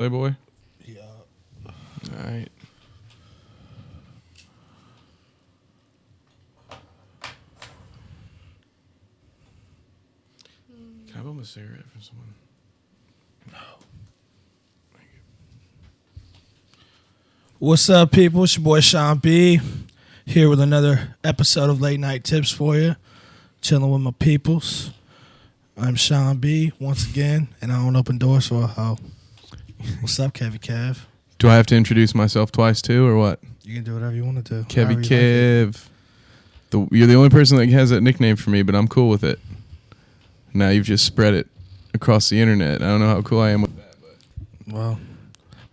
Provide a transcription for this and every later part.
Playboy? Yeah. All right. Can I bum a cigarette from someone? No. Thank you. What's up, people? It's your boy Shawn B here with another episode of Late Night Tips for you. Chilling with my peoples. I'm Shawn B once again, and I don't open doors for a hoe. What's up, Kevy Kev? Do I have to introduce myself twice too, or what? You can do whatever you want to do. Kevy However you like Kev. You're the only person that has that nickname for me, but I'm cool with it. Now you've just spread it across the internet. I don't know how cool I am with that, but Well,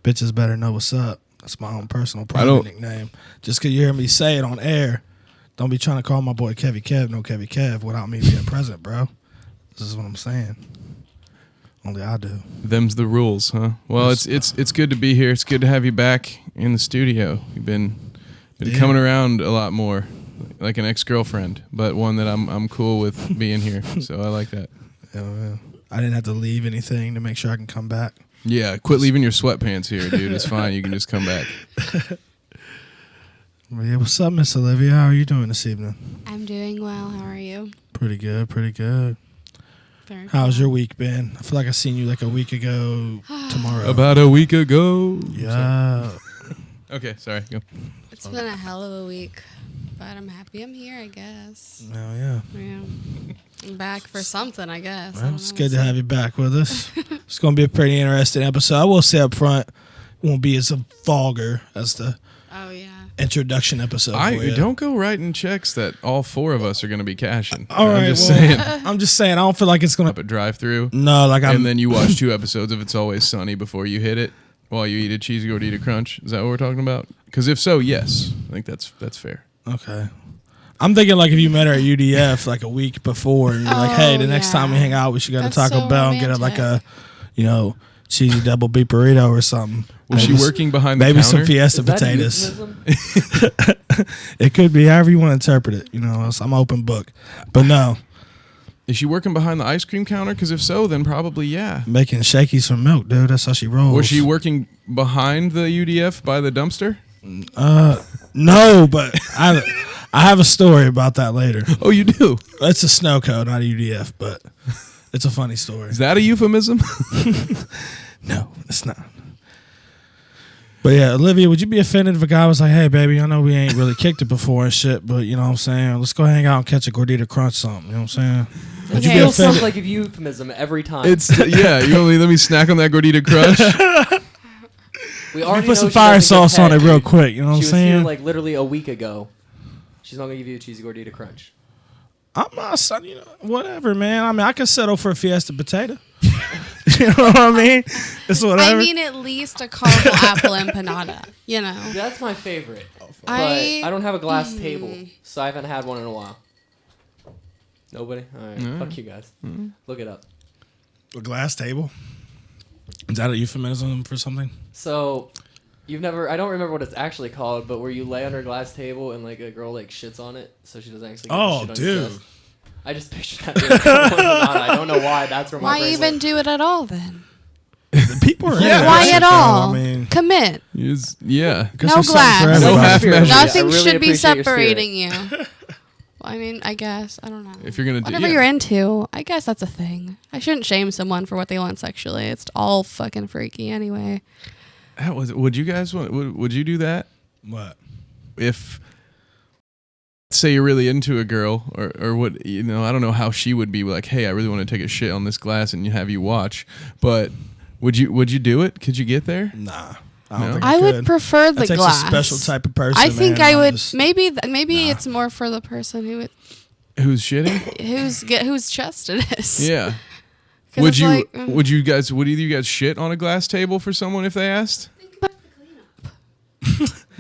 bitches better know what's up. That's my own personal private nickname. Just because you hear me say it on air, don't be trying to call my boy Kevy Kev no Kevy Kev without me being present, bro. This is what I'm saying. Only I do. them's the rules, huh? Well, it's good to be here. It's good to have you back in the studio. You've been coming around a lot more, like an ex-girlfriend, but one that I'm cool with being here. So I like that. Yeah. I didn't have to leave anything to make sure I can come back. Yeah, quit leaving your sweatpants here, dude. It's fine. You can just come back. Well, yeah, what's up, Miss Olivia? How are you doing this evening? I'm doing well. How are you? Pretty good, pretty good. Very How's cool. your week been? I feel like I seen you like a week ago tomorrow. About a week ago. Yeah. Okay, sorry. Go. It's been a hell of a week, but I'm happy I'm here, I guess. Oh, yeah. Yeah. I'm back for something, I guess. I Well, don't it's know. good to have you back with us. It's going to be a pretty interesting episode. I will say up front, it won't be as vulgar as the Oh, yeah. introduction episode. for you. Don't go writing checks that all four of us are going to be cashing. All right, I'm just well, saying. I'm just saying. I don't feel like it's going Up to. a drive-through, No, like I'm. and then you watch 2 episodes of It's Always Sunny before you hit it while you eat a cheesy gordita crunch. Is that what we're talking about? Because if so, yes, I think that's fair. Okay. I'm thinking like if you met her at UDF like a week before, and you're like, hey, the next time we hang out, we should go to That's Taco so Bell and get her like a, romantic. cheesy double beef burrito or something. Was she working behind the Maybe counter? some Fiesta Is that potatoes. euphemism? It could be however you want to interpret it. I'm open book. But no, Is she working behind the ice cream counter? Because if so, then probably yeah. making shakies from milk, dude. That's how she rolls. Was she working behind the UDF by the dumpster? No, but I have a story about that later. Oh, you do? It's a snow cone, not a UDF, but it's a funny story. Is that a euphemism? No, it's not. But yeah, Olivia, would you be offended if a guy was like, hey, baby, I know we ain't really kicked it before and shit, but you know what I'm saying? Let's go hang out and catch a gordita crunch something. You know what I'm saying? Would you Okay. be Still sounds offended? like a euphemism every time. You only let me snack on that gordita crunch. we already Put know some she fire doesn't get sauce on it head, real dude. quick. You know what I'm She was here saying? like literally a week ago. She's not gonna give you a cheesy gordita crunch. I'm not, son, whatever, man. I mean, I could settle for a Fiesta potato. You know what I mean? It's whatever. I mean, at least a caramel apple empanada, That's my favorite. But I I don't have a glass table, so I haven't had one in a while. Nobody? All right. Fuck you guys. Look it up. A glass table? Is that a euphemism for something? So, I don't remember what it's actually called, but where you lay under a glass table and like a girl like shits on it, so she doesn't actually get Oh, shit on your dude. chest. I just pictured that being a caramel empanada. I don't know why. That's where my Why brain even went. do it at all then? The people are Yeah. into Why that at shit, though. all? I mean, Commit. Yeah. 'cause No there's something for glass. everybody. No half measures. Nothing I really should be appreciate your separating you. Well, I mean, I guess. I don't know. If you're gonna do Whatever you're into, I guess that's a thing. I shouldn't shame someone for what they want sexually. It's all fucking freaky anyway. Would you guys want? Would you do that What? if? Say you're really into a girl, or what? I don't know how she would be like. Hey, I really want to take a shit on this glass, and have you watch. But would you do it? Could you get there? Nah. I don't No? think I could. would prefer the That takes glass. a special type of person. I think man. I I'm would just- maybe Nah. it's more for the person Who's shitting? whose chest it is. Yeah. 'Cause Would it's you? like, Would you guys? Would either of you guys shit on a glass table for someone if they asked?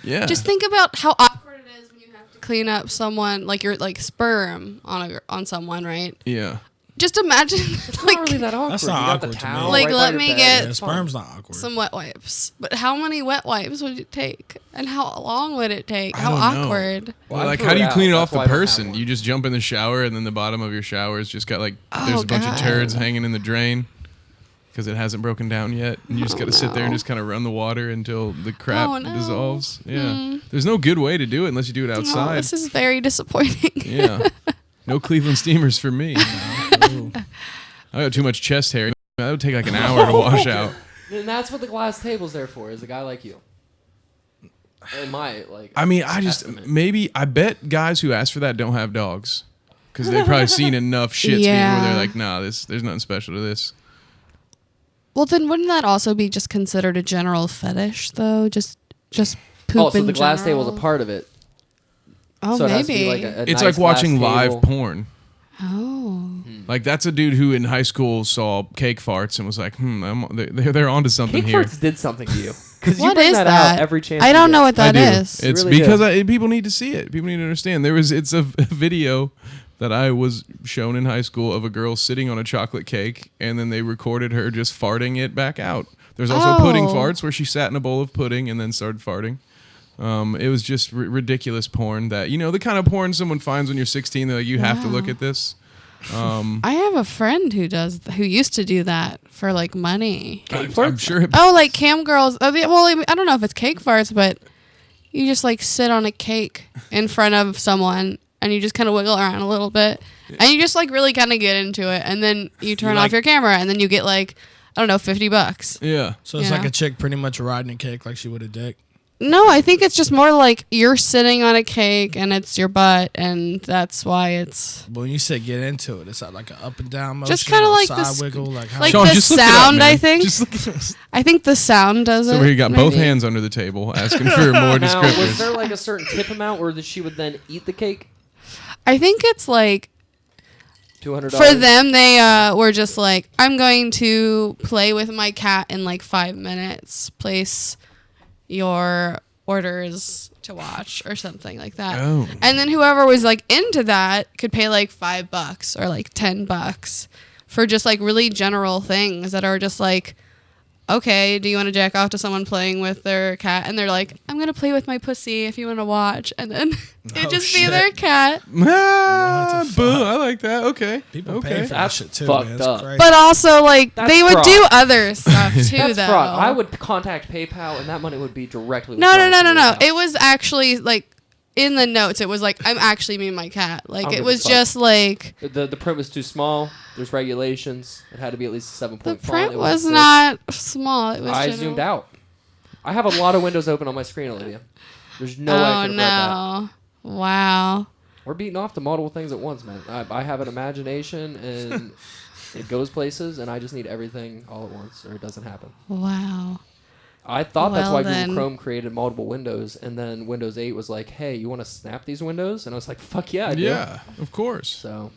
Yeah. Just think about how awkward it is when you have to clean up someone like your sperm on someone, right? Yeah. Just imagine It's like not really that awkward. That's you not got the awkward to me. towel Like, right by let your me bed. get- Yeah, It's fine. sperm's not awkward. some wet wipes. But how many wet wipes would it take? And how long would it take? I How don't know. awkward. Well, I like, threw how do it you out. clean it That's off the why I don't have person? one. You just jump in the shower, and then the bottom of your shower is just got like Oh, there's a bunch of God. turds hanging in the drain. because it hasn't broken down yet, and you just got to sit there and just kind of run the water until the crap dissolves. Yeah, there's no good way to do it unless you do it outside. This is very disappointing. Yeah, no Cleveland steamers for me. I got too much chest hair. That would take like an hour to wash out. And that's what the glass table's there for, is a guy like you. In my, I mean, I bet guys who ask for that don't have dogs. Because they've probably seen enough shits where they're like, nah, there's nothing special to this. Well, then wouldn't that also be just considered a general fetish, though? Just poop so the glass table is a part of it. Oh, so maybe. It's like watching live porn. Oh. Like, that's a dude who in high school saw cake farts and was like, they're onto something cake here. Cake farts did something to you. Because you What bring is that out every chance I don't know what that is. It's really because people need to see it. People need to understand. It's a video that I was shown in high school of a girl sitting on a chocolate cake, and then they recorded her just farting it back out. There's also pudding farts where she sat in a bowl of pudding and then started farting. It was just ridiculous porn that, the kind of porn someone finds when you're 16. They're like, you have to look at this. I have a friend who used to do that for like money. I'm sure. Like cam girls. I don't know if it's cake farts, but you just like sit on a cake in front of someone and you just kind of wiggle around a little bit and you just like really kind of get into it, and then you turn off your camera and then you get like, I don't know, $50. Yeah. So it's like a chick pretty much riding a cake like she would a dick. No, I think it's just more like you're sitting on a cake and it's your butt, and that's why it's. But when you say get into it, it's like an up and down motion, just kind of like side wiggle, like how Sean, the just sound. Look it up, I think. I think the sound does it. So where you got both maybe. hands under the table, asking for more Now, descriptors. was there like a certain tip amount where she would then eat the cake? I think it's like. $200. For them, they were just like, I'm going to play with my cat in like 5 minutes. Place your orders to watch or something like that. Oh. And then whoever was like into that could pay like $5 or like $10 for just like really general things that are just like, okay, do you want to jack off to someone playing with their cat? And they're like, I'm going to play with my pussy if you want to watch. And then it just be their cat. Boo, I like that. Okay. people pay for that shit too, fucked man. up. It's crazy. But also, like, That's they would fraud. do other stuff too, That's though. fraud. I would contact PayPal, and that money would be directly. No. withdrawn from your account. It was actually like in the notes. It was like, I'm actually me and my cat. Like, it was just like The print was too small. There's regulations. It had to be at least a 7-point the font. print It was wasn't not small. It was. I general. zoomed out. I have a lot of windows open on my screen, Olivia. There's no way I Oh could have read that. no! Wow. We're beating off to multiple things at once, man. I have an imagination, and it goes places, and I just need everything all at once, or it doesn't happen. Wow. I thought that's Well, why then. Google Chrome created multiple windows, and then Windows 8 was like, hey, you want to snap these windows? And I was like, fuck yeah, I do. Yeah, of course. So,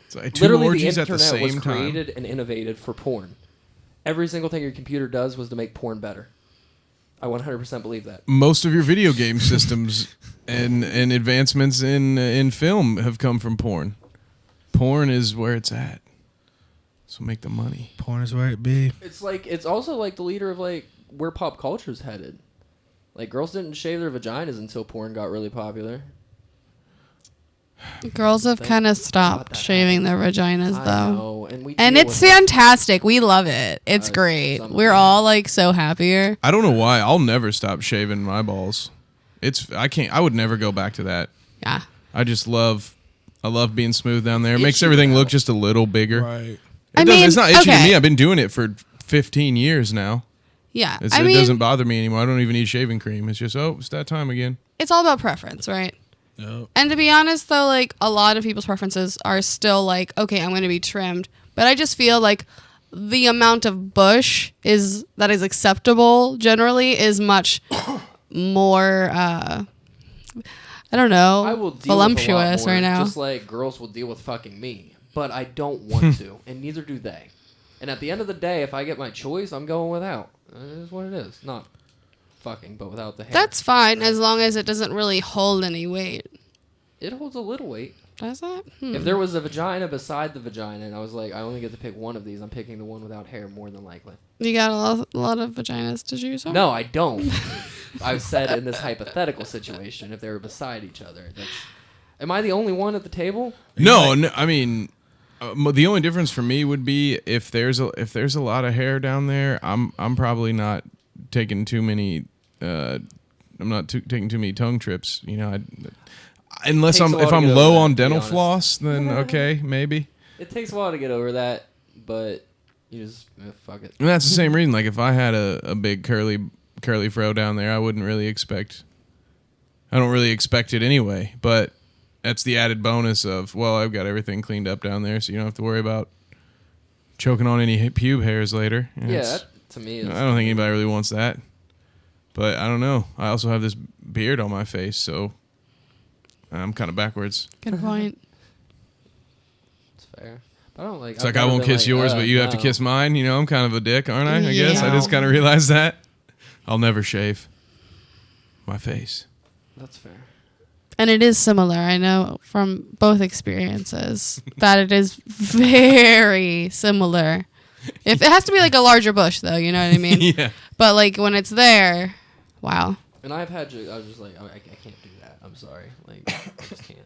It's like two literally, the orgies internet at the same was time. created and innovated for porn. Every single thing your computer does was to make porn better. I 100% believe that. Most of your video game systems and advancements in film have come from porn. Porn is where it's at. So make the money. Porn is where it be. It's also like the leader of like where pop culture's headed. Like girls didn't shave their vaginas until porn got really popular. Girls have Thank kind of God stopped that shaving their vaginas, I though. know, and And deal it's with it. fantastic. We love it. It's great. some We're of all like so happier. I don't know why. I'll never stop shaving my balls. I would never go back to that. Yeah. I love being smooth down there. It Itchy, makes everything though. look just a little bigger. Right. It's not itchy to okay. me. I've been doing it for 15 years now. Yeah. It doesn't bother me anymore. I don't even need shaving cream. It's just, it's that time again. It's all about preference, right? Yep. And to be honest, though, like a lot of people's preferences are still like, okay, I'm going to be trimmed. But I just feel like the amount of bush that is acceptable generally is much more, I don't know, I will deal voluptuous with a lot more, right now. just like girls will deal with fucking me. But I don't want to, and neither do they. And at the end of the day, if I get my choice, I'm going without. It is what it is. Not fucking, but without the hair. That's fine as long as it doesn't really hold any weight. It holds a little weight. Does it? If there was a vagina beside the vagina, and I was like, I only get to pick one of these, I'm picking the one without hair more than likely. You got a lot of vaginas to choose from? No, I don't. I've said in this hypothetical situation, if they were beside each other. Am I the only one at the table? No, I mean, The only difference for me would be if there's a lot of hair down there, I'm probably not taking too many. I'm not taking too many tongue trips. You know, unless I'm low on dental floss, then okay, maybe. It takes a while to get over that, but you just fuck it. And that's the same reason. Like if I had a big curly fro down there, I wouldn't really expect. I don't really expect it anyway, but. That's the added bonus of, well, I've got everything cleaned up down there, so you don't have to worry about choking on any pube hairs later. Yeah, that, to me, I don't think anybody really wants that. But I don't know. I also have this beard on my face, so I'm kind of backwards. Good point. It's fair. But I don't like. It's like I won't kiss yours, but you have to kiss mine. You know, I'm kind of a dick, aren't I? I guess I just kind of realized that. I'll never shave my face. That's fair. And it is similar. I know from both experiences that it is very similar. If it has to be like a larger bush, though, you know what I mean? Yeah. But like when it's there, wow. And I was just like, I can't do that. I'm sorry. Like, I just can't.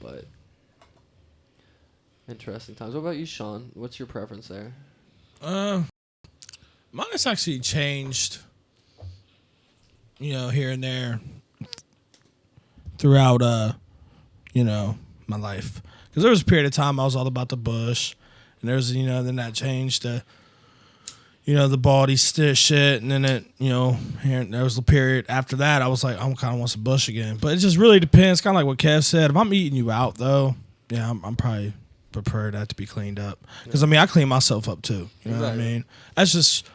But interesting times. What about you, Sean? What's your preference there? Mine has actually changed. You know, here and there. Throughout, my life. Because there was a period of time I was all about the bush. And there's, then that changed to, the baldy shit. And then there was a period after that I was like, I kind of want some bush again. But it just really depends. Kind of like what Kev said. If I'm eating you out, though, yeah, I'm probably prefer that to be cleaned up. Because, I clean myself up, too. You know what I mean? That's just,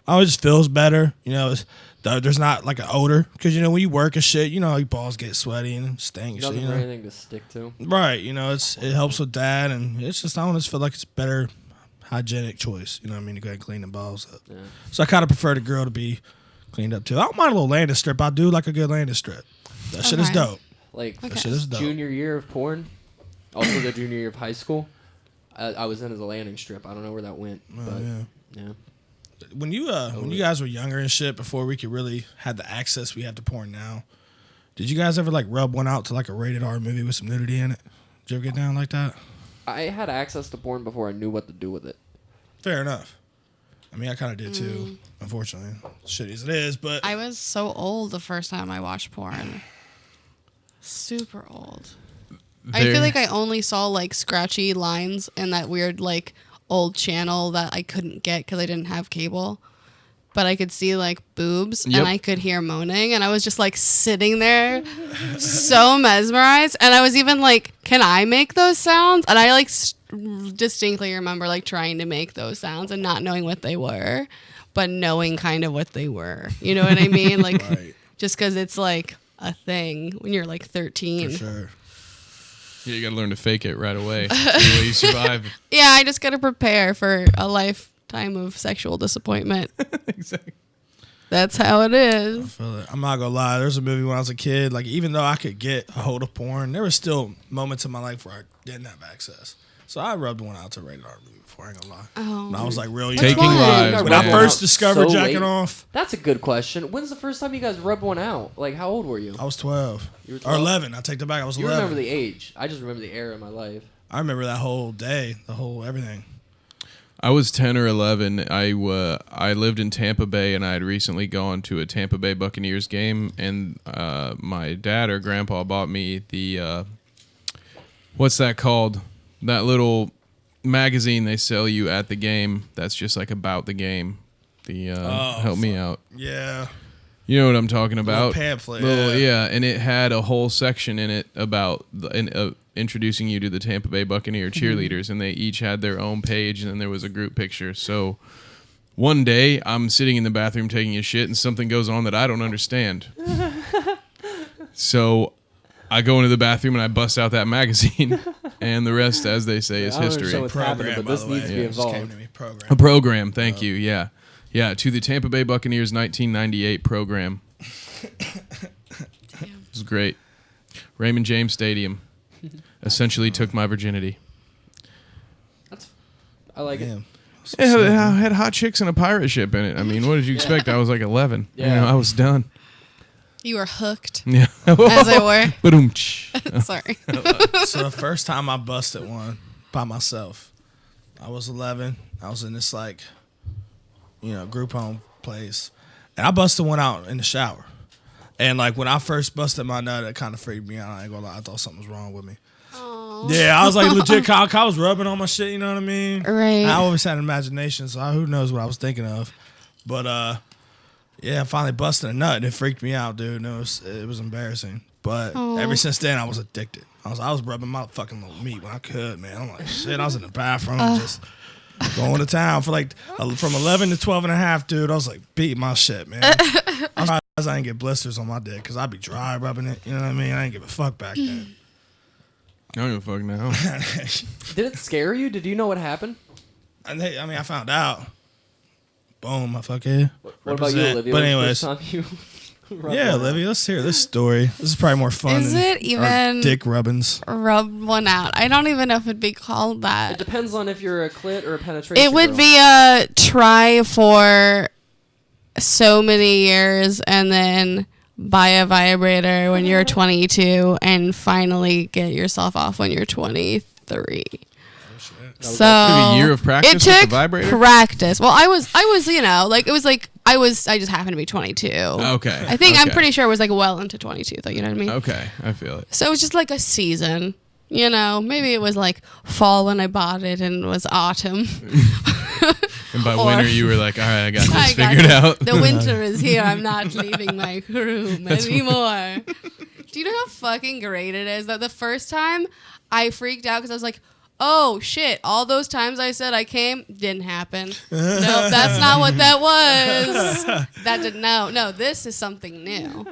it just feels better. There's not like an odor because when you work and shit, your balls get sweaty and stink. Doesn't have anything to stick to. Right, it helps with that, and it's just I just feel like it's a better hygienic choice. You know what I mean? To go ahead and clean the balls up. Yeah. So I kind of prefer the girl to be cleaned up too. I don't mind a little landing strip. I do like a good landing strip. That shit is dope. Like that shit is dope. Junior year of porn, also the junior year of high school. I was in as a landing strip. I don't know where that went, but yeah. When you guys were younger and shit, before we could really have the access we have to porn now, did you guys ever like rub one out to like a rated R movie with some nudity in it? Did you ever get down like that? I had access to porn before I knew what to do with it. Fair enough. I kind of did too, unfortunately. Shitty as it is, but I was so old the first time I watched porn. Super old. I feel like I only saw like scratchy lines and that weird like old channel that I couldn't get because I didn't have cable, but I could see like boobs and I could hear moaning, and I was just like sitting there so mesmerized, and I was even like, can I make those sounds? And I like distinctly remember like trying to make those sounds and not knowing what they were, but knowing kind of what they were, you know what I mean? Like right. Just because it's like a thing when you're like 13. For sure. Yeah, you got to learn to fake it right away. The way you survive. Yeah, I just got to prepare for a lifetime of sexual disappointment. Exactly. That's how it is. I feel it. I'm not going to lie. There's a movie when I was a kid, like even though I could get a hold of porn, there were still moments in my life where I didn't have access. So I rubbed one out to a rated R movie before, I ain't gonna lie. Oh. And I was like real young. Taking lives. When I first discovered jacking off. That's a good question. When's the first time you guys rubbed one out? Like, how old were you? I was 12. You were 12? Or 11. I take that back. I was 11. You remember the age. I just remember the era of my life. I remember that whole day, the whole everything. I was 10 or 11. I lived in Tampa Bay, and I had recently gone to a Tampa Bay Buccaneers game, and my dad or grandpa bought me the, what's that called? That little magazine they sell you at the game that's just like about the game. The help me out. Yeah. You know what I'm talking about? Pamphlet. Yeah, and it had a whole section in it about introducing you to the Tampa Bay Buccaneer cheerleaders, and they each had their own page, and then there was a group picture. So one day I'm sitting in the bathroom taking a shit, and something goes on that I don't understand. So I go into the bathroom and I bust out that magazine, and the rest, as they say, is history. So it's happening, but this needs to be involved. Program. A program, thank you. Yeah, to the Tampa Bay Buccaneers 1998 program. It was great. Raymond James Stadium essentially took my virginity. I like it. It had hot chicks and a pirate ship in it. I mean, what did you expect? I was like 11. Yeah. I was done. You were hooked. Yeah. As it were. Ba-doom. Sorry. So the first time I busted one, by myself. I was 11. I was in this like, group home place, and I busted one out in the shower. And like when I first busted my nut, it kind of freaked me out. I ain't gonna lie, I thought something was wrong with me. Aww. Yeah, I was like legit. I was rubbing on my shit. You know what I mean? Right. I always had an imagination, so who knows what I was thinking of. But yeah, I finally busted a nut, and it freaked me out, dude. And it was embarrassing. But ever since then, I was addicted. I was rubbing my fucking little meat when I could, man. I'm like, shit. I was in the bathroom just going to town for like from 11 to 12 and a half, dude. I was like beating my shit, man. I'm surprised I didn't get blisters on my dick because I'd be dry rubbing it. You know what I mean? I didn't give a fuck back then. I don't give a fuck now. Did it scare you? Did you know what happened? I found out. Boom, I fucking What about you, Olivia? But When's the anyways, first time you yeah, Olivia, let's hear this story. This is probably more fun. Is than it our even dick rubbins? Rub one out. I don't even know if it'd be called It that. depends on if you're a clit or a penetration. It would girl. be a try for so many years and then buy a vibrator when you're 22 and finally get yourself off when you're 23. So Took a year of practice it with the took vibrator? practice. Well, I was, I just happened to be 22. Okay. I think I'm okay. pretty sure it was like well into 22 though, you know what I mean? Okay, I feel it. So it was just like a season, maybe it was like fall when I bought it and it was autumn. And by Or- winter, you were like, all right, I got this I got figured this. out. The winter is here. I'm not leaving my room anymore. Do you know how fucking great it is that the first time I freaked out because I was like, oh shit, all those times I said I came didn't happen. No, that's not what that was. That didn't, no, this is something new.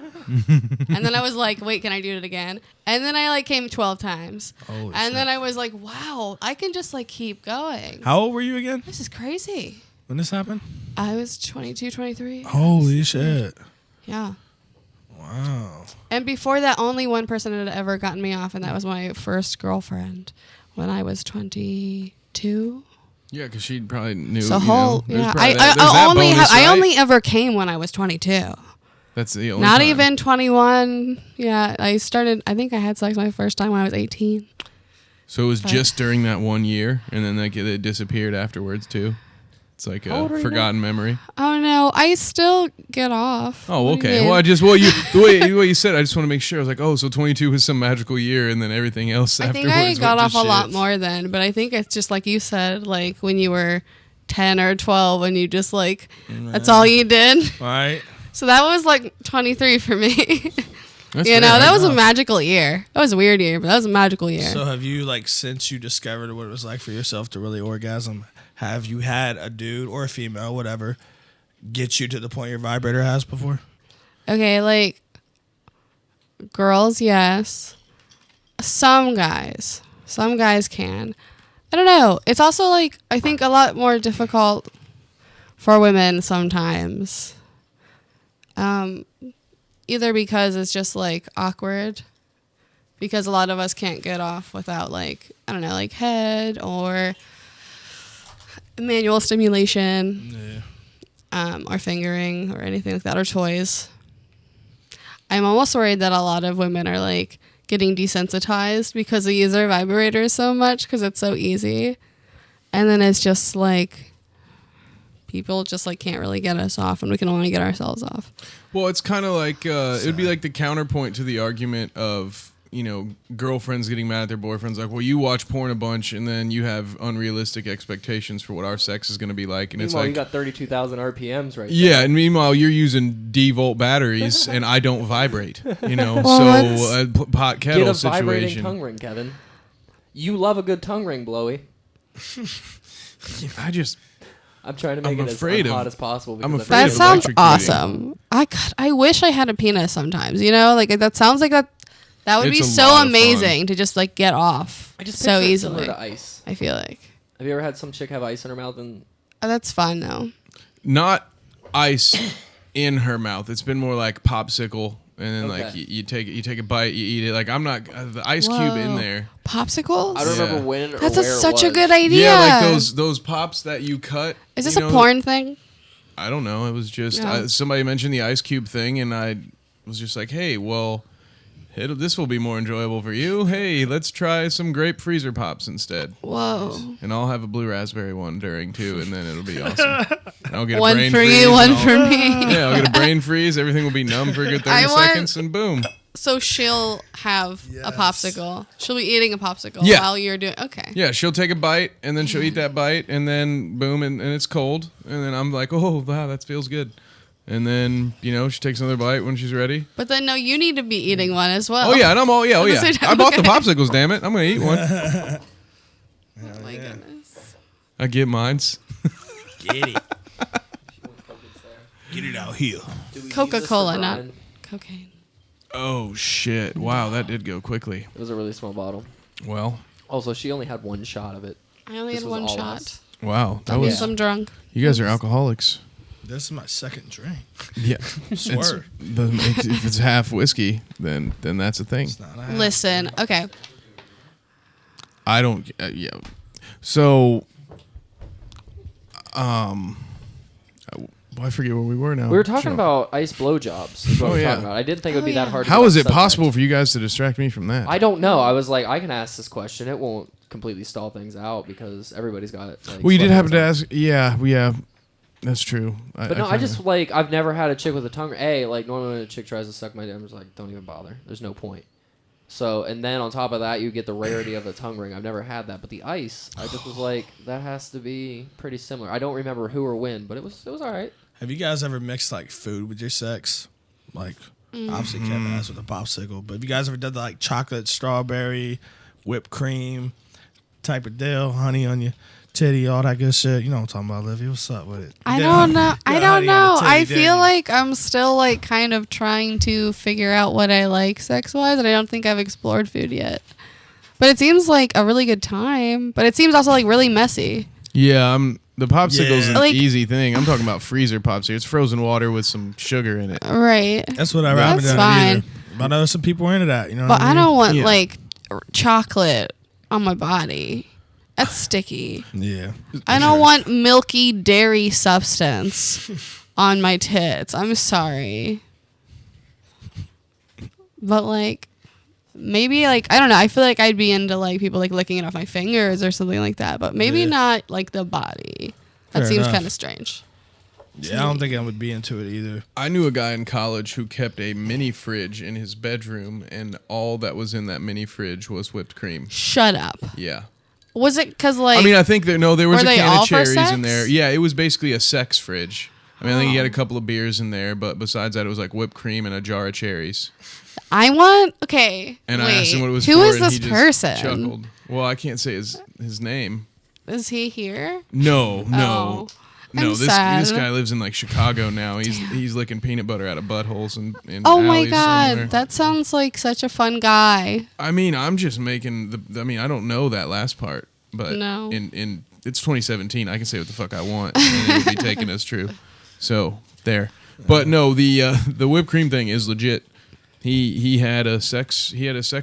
And then I was like, wait, can I do it again? And then I like came 12 times. Holy and shit. then I was like, wow, I can just like keep going. How old were you again This is crazy. when this happened? I was 22, 23. Holy shit. Yeah. Wow. And before that, only one person had ever gotten me off, and that was my first girlfriend when I was 22. Yeah, because she probably knew. So there's yeah, probably there's that only bonus, I right? only ever came when I was 22. That's the only Not time. even 21. Yeah, I think I had sex my first time when I was 18. So it was But- just during that 1 year, and then like it disappeared afterwards too. It's like How old a are you forgotten memory. Oh no, I still get off. Oh, What do you okay. mean? Well, the way you said, I just want to make sure. I was like, oh, so 22 was some magical year, and then everything else I think afterwards I got went off to a lot shit. more then, but I think it's just like you said, like when you were 10 or 12 and you just like, that's all you did. Right. So that was like 23 for me. That's You fair. know, that was a enough. magical year. That was a weird year, but that was a magical year. So have you, like, since you discovered what it was like for yourself to really orgasm, have you had a dude or a female, whatever, get you to the point your vibrator has before? Okay, like girls, yes. Some guys can. I don't know. It's also like I think a lot more difficult for women sometimes. Either because it's just like awkward, because a lot of us can't get off without like, I don't know, like head or manual stimulation. Yeah. Or fingering or anything like that, or toys. I'm almost worried that a lot of women are like getting desensitized because they use their vibrators so much because it's so easy. And then it's just like people just like can't really get us off and we can only get ourselves off. Well, it's kind of like it would be like the counterpoint to the argument of girlfriends getting mad at their boyfriends. Like, well, you watch porn a bunch, and then you have unrealistic expectations for what our sex is going to be like, and Meanwhile, it's you like, got 32,000 RPMs right yeah, there. and meanwhile you're using D-volt batteries, and I don't vibrate. Well, So a pot Get kettle a vibrating situation. tongue ring, Kevin. You love a good tongue ring, Blowy. I'm trying to make I'm it afraid as of- hot as possible. I'm because afraid That of sounds electrocuting. awesome. I wish I had a penis sometimes, like that sounds like that would It's be a so lot of amazing to just like get off I just so picture it similar easily. to ice. I feel like. Have you ever had some chick have ice in her mouth and Oh, that's fun though. Not ice in her mouth. It's been more like popsicle, and then Okay. like you take a bite, you eat it. Like I'm not the ice cube in Whoa. there. Popsicles? I don't Yeah. remember when or That's where it such a was. good idea. Yeah, like those pops that you cut. Is this you a know, porn thing? I don't know. It was just Yeah. somebody mentioned the ice cube thing, and I was just like, hey, well, This will be more enjoyable for you. Hey, let's try some grape freezer pops instead. Whoa. And I'll have a blue raspberry one during too, and then it'll be awesome. And I'll get One a brain for freeze. you, one for me. Yeah, I'll get a brain freeze. Everything will be numb for a good 30 seconds, and boom. So she'll have a popsicle. She'll be eating a popsicle Yeah. while you're doing. Okay. Yeah, she'll take a bite, and then she'll eat that bite, and then boom, and it's cold. And then I'm like, oh, wow, that feels good. And then, she takes another bite when she's ready. But then, no, you need to be eating one as well. Oh, yeah, and I'm all, yeah, oh, At the yeah. same time, I bought the okay. popsicles, damn it. I'm going to eat one. Oh, my goodness. I get mines. Get it. Get it out here. Coca-Cola, not cocaine. Oh, shit. Wow, that did go quickly. It was a really small bottle. Well. Also, she only had one shot of it. I only This had was one all shot. us. Wow. That means I'm drunk. You guys are alcoholics. This is my second drink. Yeah. Swear. If it's half whiskey, then that's a thing. It's not a half. Listen, okay. I don't. Yeah. So, I forget where we were now. We were talking Sure. about ice blowjobs. Is what Oh, we were yeah. talking about. I didn't think it would be Oh, that yeah. hard. to How get is off it subject. possible for you guys to distract me from that? I don't know. I was like, I can ask this question. It won't completely stall things out because everybody's got it. Like, Well, you did happen to sweatpants on. ask. Yeah. That's true. But no, I just like I've never had a chick with a tongue. Like normally when a chick tries to suck my dick, I'm just like, don't even bother. There's no point. So and then on top of that, you get the rarity of a tongue ring. I've never had that, but the ice, I just was like, that has to be pretty similar. I don't remember who or when, but it was all right. Have you guys ever mixed like food with your sex? Like obviously Kevin has with a popsicle, but have you guys ever done the, like chocolate, strawberry, whipped cream type of deal, honey on your titty, all that good shit? You know what I'm talking about, Olivia. What's up with it? I You don't did- know. you I got don't honey on know. the titty, I didn't feel you? like I'm still like kind of trying to figure out what I like sex-wise, and I don't think I've explored food yet. But it seems like a really good time. But it seems also like really messy. Yeah. The popsicle's Yeah. an Like- easy thing. I'm talking about freezer pops here. It's frozen water with some sugar in it. Right. That's what I That's haven't done fine. either. But I know some people are into that. You know, But what I don't want Yeah. like chocolate on my body. That's sticky. Yeah. I don't want milky dairy substance on my tits. I'm sorry. But like maybe like I don't know. I feel like I'd be into like people like licking it off my fingers or something like that, but maybe Yeah. not like the body. That Fair seems enough. kind of strange. Yeah, I don't think I would be into it either. I knew a guy in college who kept a mini fridge in his bedroom, and all that was in that mini fridge was whipped cream. Shut up. Yeah. Was it because like I mean, I think there was Were a they can all of for cherries sex? in there. Yeah, it was basically a sex fridge. I mean, I think he had a couple of beers in there, but besides that, it was like whipped cream and a jar of cherries. I want okay. And wait, I asked him what it was who for, is and this he just person? chuckled. Well, I can't say his name. Is he here? No. Oh, No, I'm this sad. guy lives in like Chicago now. He's licking peanut butter out of buttholes and Oh my alleys god, somewhere. that sounds like such a fun guy. I mean, I'm just making I mean, I don't know that last part, but No. in it's 2017. I can say what the fuck I want, and it will be taken as true. So there. But no, the whipped cream thing is legit. He had a sex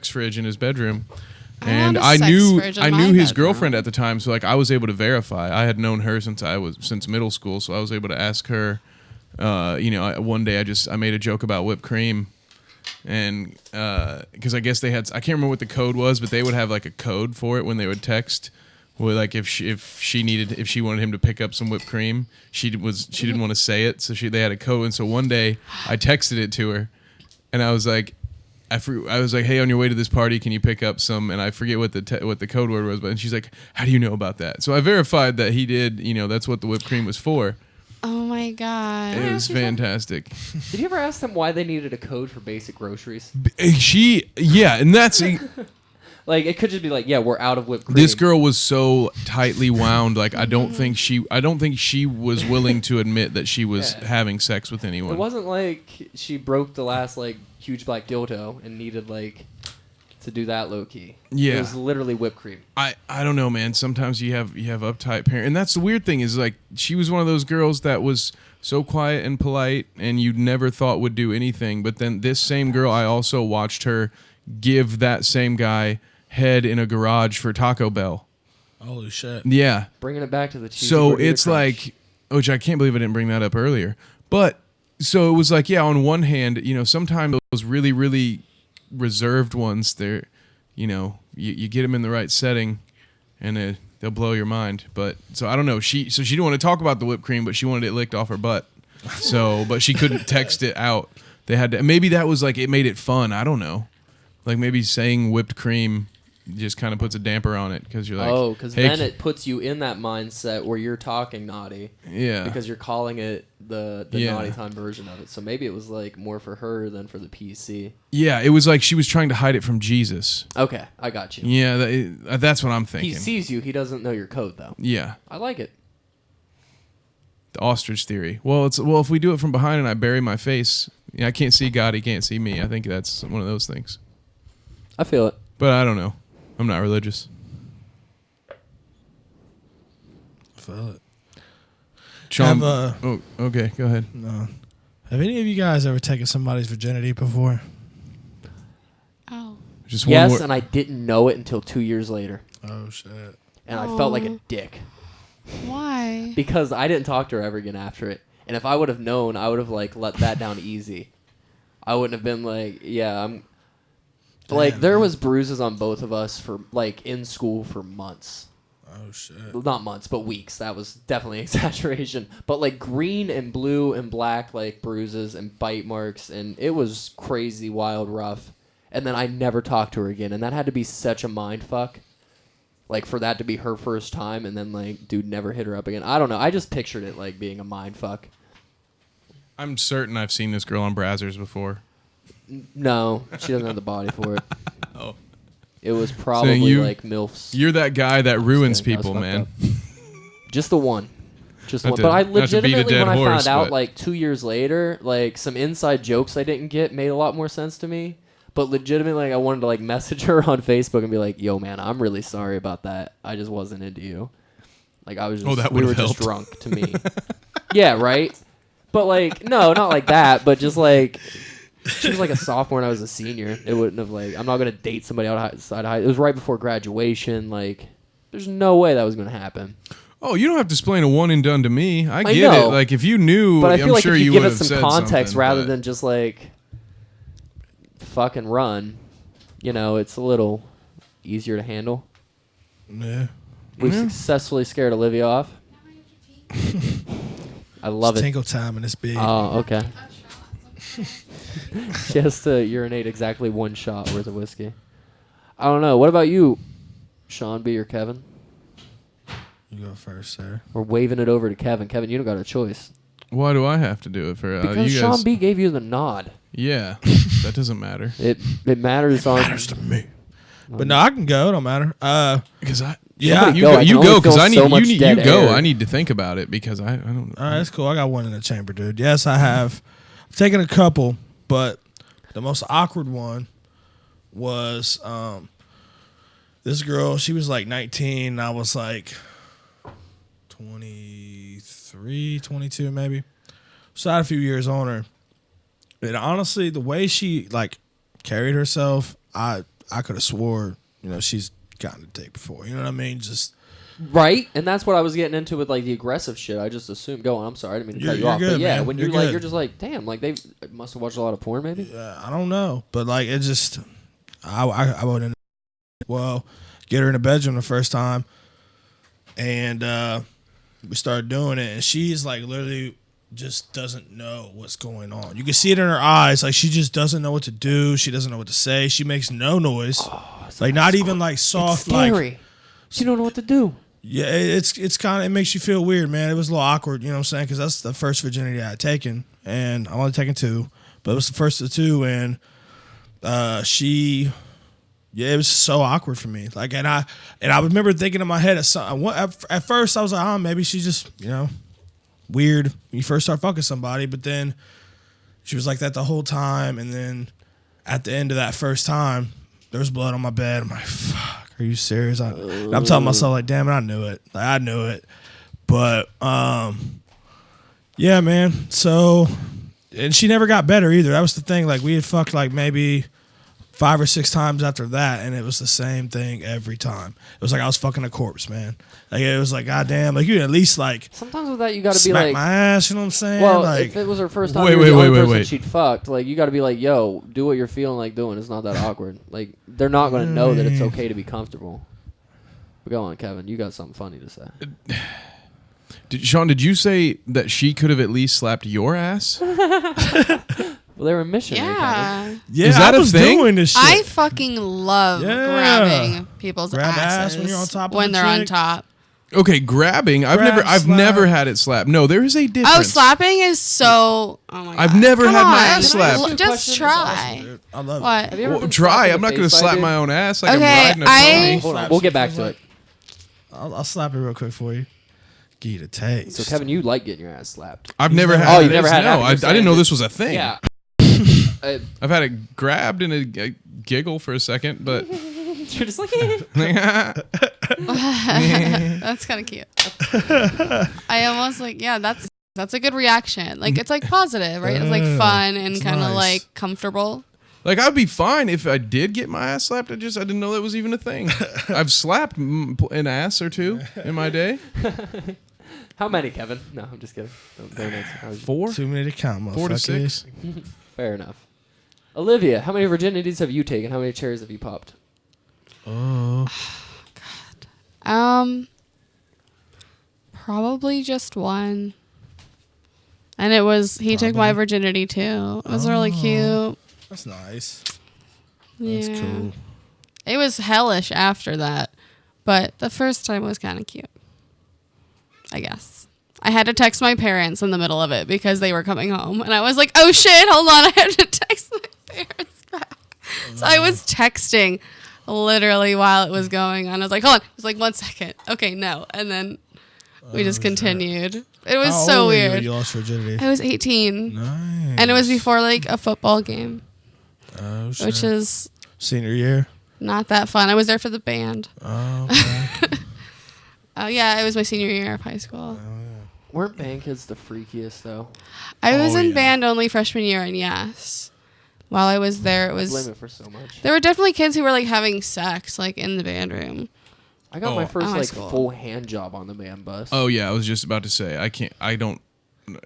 fridge in his bedroom. And I had a sex fridge in I my knew his bedroom. girlfriend at the time, so like I was able to verify. I had known her since middle school, so I was able to ask her. One day I made a joke about whipped cream, and because I guess they had, I can't remember what the code was, but they would have like a code for it when they would text. Where like if she wanted him to pick up some whipped cream, she didn't want to say it, so they had a code. And so one day I texted it to her, and I was like. I was like, hey, on your way to this party, can you pick up some? And I forget what the code word was, but and she's like, how do you know about that? So I verified that he did. That's what the whipped cream was for. Oh my god. It was fantastic. Did you ever ask them why they needed a code for basic groceries? And that's Like it could just be like, yeah, we're out of whipped cream. this girl was so tightly wound. Like I don't think she was willing to admit that she was Yeah. having sex with anyone. It wasn't like she broke the last like huge black dildo and needed like to do that low key. Yeah. It was literally whipped cream. I don't know, man. Sometimes you have uptight parents, and that's the weird thing is like she was one of those girls that was so quiet and polite, and you never thought would do anything. But then this same girl, I also watched her give that same guy head in a garage for Taco Bell. Holy shit. Yeah. Bringing it back to the cheesy So gordita it's crunch. like, which I can't believe I didn't bring that up earlier. But so it was like, yeah, on one hand, sometimes those really, really reserved ones, they're, you get them in the right setting, and they'll blow your mind. But so I don't know. She didn't want to talk about the whipped cream, but she wanted it licked off her butt. So, but she couldn't text it out. They had to. Maybe that was like it made it fun. I don't know. Like maybe saying whipped cream just kind of puts a damper on it because you're like, because hey, then it puts you in that mindset where you're talking naughty. Yeah. Because you're calling it the naughty time version of it. So maybe it was like more for her than for the PC. Yeah, it was like she was trying to hide it from Jesus. Okay, I got you. Yeah, that's what I'm thinking. He sees you. He doesn't know your code though. Yeah. I like it. The ostrich theory. Well, if we do it from behind and I bury my face, I can't see God, he can't see me. I think that's one of those things. I feel it. But I don't know. I'm not religious. I feel it. Shawn, okay, go ahead. No. Have any of you guys ever taken somebody's virginity before? Oh. Just Yes, one and I didn't know it until 2 years later. Oh, shit. And I felt like a dick. Why? Because I didn't talk to her ever again after it. And if I would have known, I would have like let that down easy. I wouldn't have been like, I'm... Like, there was bruises on both of us for, like, in school for months. Oh, shit. Well, not months, but weeks. That was definitely an exaggeration. But, like, green and blue and black, like, bruises and bite marks. And it was crazy, wild, rough. And then I never talked to her again. And that had to be such a mind fuck. Like, for that to be her first time. And then, like, dude never hit her up again. I don't know. I just pictured it, like, being a mind fuck. I'm certain I've seen this girl on Brazzers before. No, she doesn't have the body for it. Oh. It was probably like MILFs. You're that guy that ruins That was people, fucked man. up. Just the one. Just Not one. to- But I not to beat a legitimately, dead when I horse, found out, but- like 2 years later, like some inside jokes I didn't get made a lot more sense to me. But legitimately, like, I wanted to like message her on Facebook and be like, "Yo, man, I'm really sorry about that. I just wasn't into you. Like, I was just, that we were would've just helped. drunk to me." Yeah, right. But like, no, not like that. But just like. She was like a sophomore and I was a senior. It wouldn't have like I'm not gonna date somebody outside high. It was right before graduation. Like, there's no way that was gonna happen. Oh, you don't have to explain a one and done to me. I get know. it. Like if you knew, But I feel I'm like sure if you would give it have some said context something, rather but- than just like fucking run, it's a little easier to handle. Yeah. We've Yeah. successfully scared Olivia off. I love It's it. tinkle time in this big. Oh, okay. She has to urinate exactly one shot worth of whiskey. I don't know. What about you, Shawn B or Kevin? You go first, sir. We're waving it over to Kevin. Kevin, you don't got a choice. Why do I have to do it for Because you guys? Shawn B gave you the nod. Yeah, that doesn't matter. It matters on. Matters to me. But no, I can go. It don't matter. Because I Yeah. you go. go, I you can go only because feel I need so much you dead go. air. I need to think about it because I don't. All right, that's cool. I got one in the chamber, dude. Yes, I have. I've taken a couple, but the most awkward one was this girl. She was like 19. And I was like 23, 22 maybe. So I had a few years on her. And honestly, the way she like carried herself, I could have swore, she's gotten a dick before. You know what I mean? Just Right, and that's what I was getting into with like the aggressive shit. I just assumed. Go on. I'm sorry, I didn't mean to cut you You're off. good, But yeah, man. when You're you're like, good. you're just like, damn, like they must have watched a lot of porn, maybe. I don't know, but like it just, I wouldn't. Well, get her in the bedroom the first time, and we started doing it, and she's like literally just doesn't know what's going on. You can see it in her eyes, like she just doesn't know what to do. She doesn't know what to say. She makes no noise, like not even like soft, It's scary. like She don't know what to do. yeah. It's kind of, it makes you feel weird, man. It was a little awkward, you know what I'm saying? Because that's the first virginity I had taken, and I'm only taking two, but it was the first of the two, and it was so awkward for me. Like, and I remember thinking in my head at first I was like, maybe she's just, weird when you first start fucking somebody, but then she was like that the whole time, and then at the end of that first time, there was blood on my bed. I'm like, fuck, are you serious? And I'm telling myself like, damn it, I knew it. Like, I knew it. But yeah, man. So, and she never got better either. That was the thing. Like, we had fucked like maybe 5 or 6 times after that, and it was the same thing every time. It was like I was fucking a corpse, man. Like it was like, goddamn, like you at least like Sometimes with that, you got to be smack like, my ass. You know what I'm saying? well, like, if it was her first time, Wait, you were the wait, only wait, person wait. she'd fucked. Like you got to be like, yo, do what you're feeling like doing. It's not that awkward. Like they're not going to know that it's okay to be comfortable. But go on, Kevin. You got something funny to say. Sean, did you say that she could have at least slapped your ass? Well, they were missionary. Yeah. yeah, Is that I a was thing? doing this shit. I fucking love Yeah. grabbing people's Grab ass asses when you're on top of when a they're on chick. top. Okay, grabbing. I've Grab, I've slap. never had it slapped. No, there is a difference. Oh, slapping is so. Oh my god. I've never Come had my on. ass slapped. Question, Just it's try. Dude, I love What? Have you ever Well, been try. slapped in I'm the not going to face by slap dude? my own ass like Okay, I'm riding a pony. Hold on, we'll get back to it. I'll slap it real quick for you. Give you the taste. So, Kevin, you like getting your ass slapped? I've never never- had. Oh, it. you've never had No, that. I You're didn't know saying this was a thing. Yeah. I've had it grabbed and a giggle for a second, but You're just like, That's kind of cute. I almost like, yeah, that's a good reaction. Like it's like positive, right? It's like fun and it's kind of nice. like comfortable. like I'd be fine if I did get my ass slapped. I didn't know that was even a thing. I've slapped an ass or two in my day. how many, Kevin? No, I'm just kidding. Don't answer. I was- 4, Too many to count, 4 to motherfuckers. 6. Fair enough. Olivia, how many virginities have you taken? How many cherries have you popped? Oh, Probably just one. And it was he took my virginity too. It was really cute. that's nice. Yeah. That's cool. It was hellish after that, but the first time was kind of cute. I guess. I had to text my parents in the middle of it because they were coming home, and I was like, "Oh shit, hold on, I have to text my parents back." So I was texting literally while it was going on. I was like, "Hold on," it was like 1 second. Okay, no, and then we just continued. It was How so old were you when weird. You lost virginity. I was 18, Nice. and it was before like a football game, Oh, shit. which is Senior year. not that fun. I was there for the band. Oh, okay. Yeah, it was my senior year of high school. Weren't band kids the freakiest, though? I was Oh, in yeah. band only freshman year, and yes, while I was there, it Blame was it for so much. there were definitely kids who were like having sex like in the band room. I got my Oh. first high like school. full hand job on the band bus. Oh yeah, I was just about to say I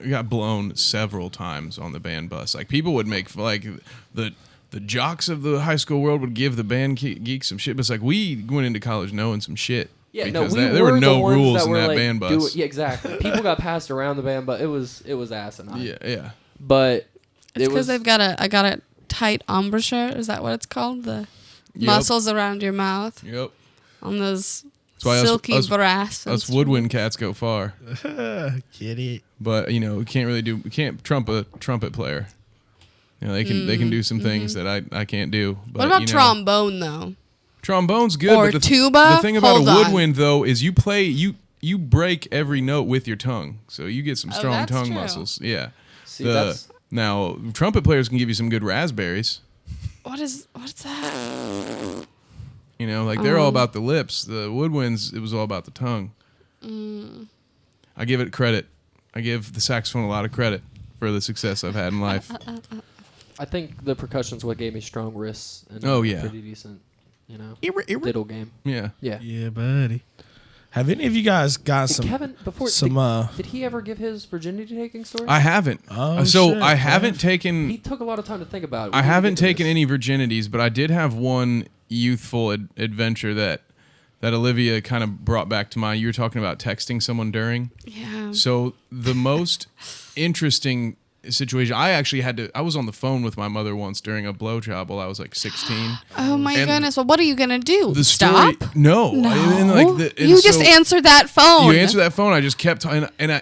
got blown several times on the band bus. Like people would make like the jocks of the high school world would give the band geeks some shit, but it's like we went into college knowing some shit. Yeah, no, because we there were the no ones rules that in were, that like, band bus. Yeah, exactly. People got passed around the band, but it was asinine. Yeah. But It's it because was they've got a tight embouchure. Is that what it's called? The Yep. muscles around your mouth Yep. on those why silky us brass. Us woodwind cats go far, Get it. but we can't trump a trumpet player. They can do some things that I can't do. But, What about trombone though? Trombone's good, Or but tuba? the thing about Hold a on. woodwind though is you break every note with your tongue, so you get some Oh, strong that's tongue true. muscles. Yeah. see that's Now trumpet players can give you some good raspberries. What's that? They're all about the lips. The woodwinds, it was all about the tongue. I give it credit. I give the saxophone a lot of credit for the success I've had in life. I think the percussion's what gave me strong wrists and Oh, a yeah. pretty decent, diddle game. Yeah. Yeah. Yeah, buddy. Have any of you guys got Did some? Kevin before did he ever give his virginity taking story? I haven't. Oh, so shit, I haven't man. taken. He took a lot of time to think about it. I haven't taken any virginities, but I did have one youthful adventure that Olivia kind of brought back to mind. You were talking about texting someone during. Yeah. So the most interesting situation, I was on the phone with my mother once during a blowjob while I was like 16. Oh my And goodness! Well, what are you gonna do? The Stop? story, no. No. And You just so answered that phone. You answer that phone. I just kept and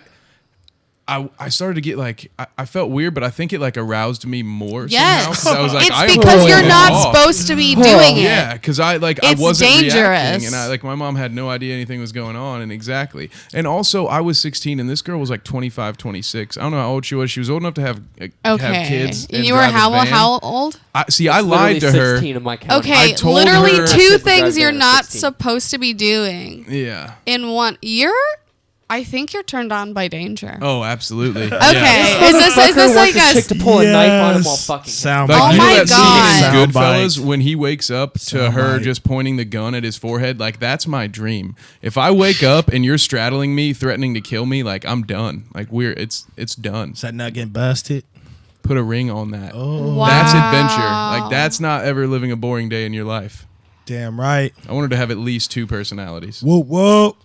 I started to get like I felt weird, but I think it like aroused me more. Somehow, Yes. 'cause I was like, It's I because am you're pulling not this off. supposed to be doing it. Yeah, because I It's wasn't dangerous. reacting, and my mom had no idea anything was going on, and and also I was 16, and this girl was like 25, 26. I don't know how old she was. She was old enough to have kids. And You were drive a van. how old? I lied to her. 16 of my count. Okay, told literally her- two Kids things drive you're van at not 16. supposed to be doing Yeah. in one. I think you're turned on by danger. Oh, absolutely. Okay. Yeah. Is this like a chick to pull a knife on him while fucking Sound Like, Oh you know my that scene in God. Goodfellas when he wakes up to her Soundbite. just pointing the gun at his forehead? Like, that's my dream. If I wake up and you're straddling me, threatening to kill me, like, I'm done. Like, it's done. Is that not getting busted? Put a ring on that. Oh, Wow. That's adventure. Like, that's not ever living a boring day in your life. damn right. I wanted to have at least 2 personalities. Whoop whoop.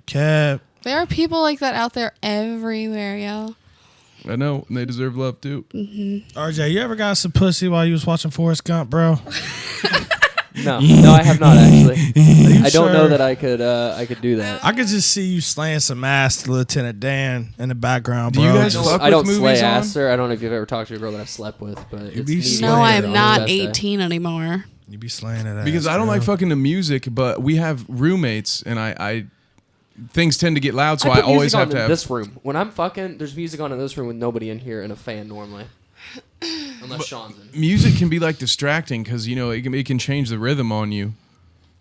Cab. There are people like that out there everywhere, yo. I know, and they deserve love too. RJ, you ever got some pussy while you was watching Forrest Gump, bro? No, I have not actually. I don't know sure? that I could do that. I could just see you slaying some ass to Lieutenant Dan in the background, Do bro. you guys Just- fuck I don't with slay movies ass, on? sir. I don't know if you've ever talked to a girl that I've slept with, but it's be me slaying No, it I on am the not best day. 18 anymore. you be slaying it Because I don't like fucking to music, but we have roommates, and I things tend to get loud, so I put always music have on to in have. this room. When I'm fucking, there's music on in this room with nobody in here and a fan normally. Unless Sean's in. Music can be like distracting because it can change the rhythm on you.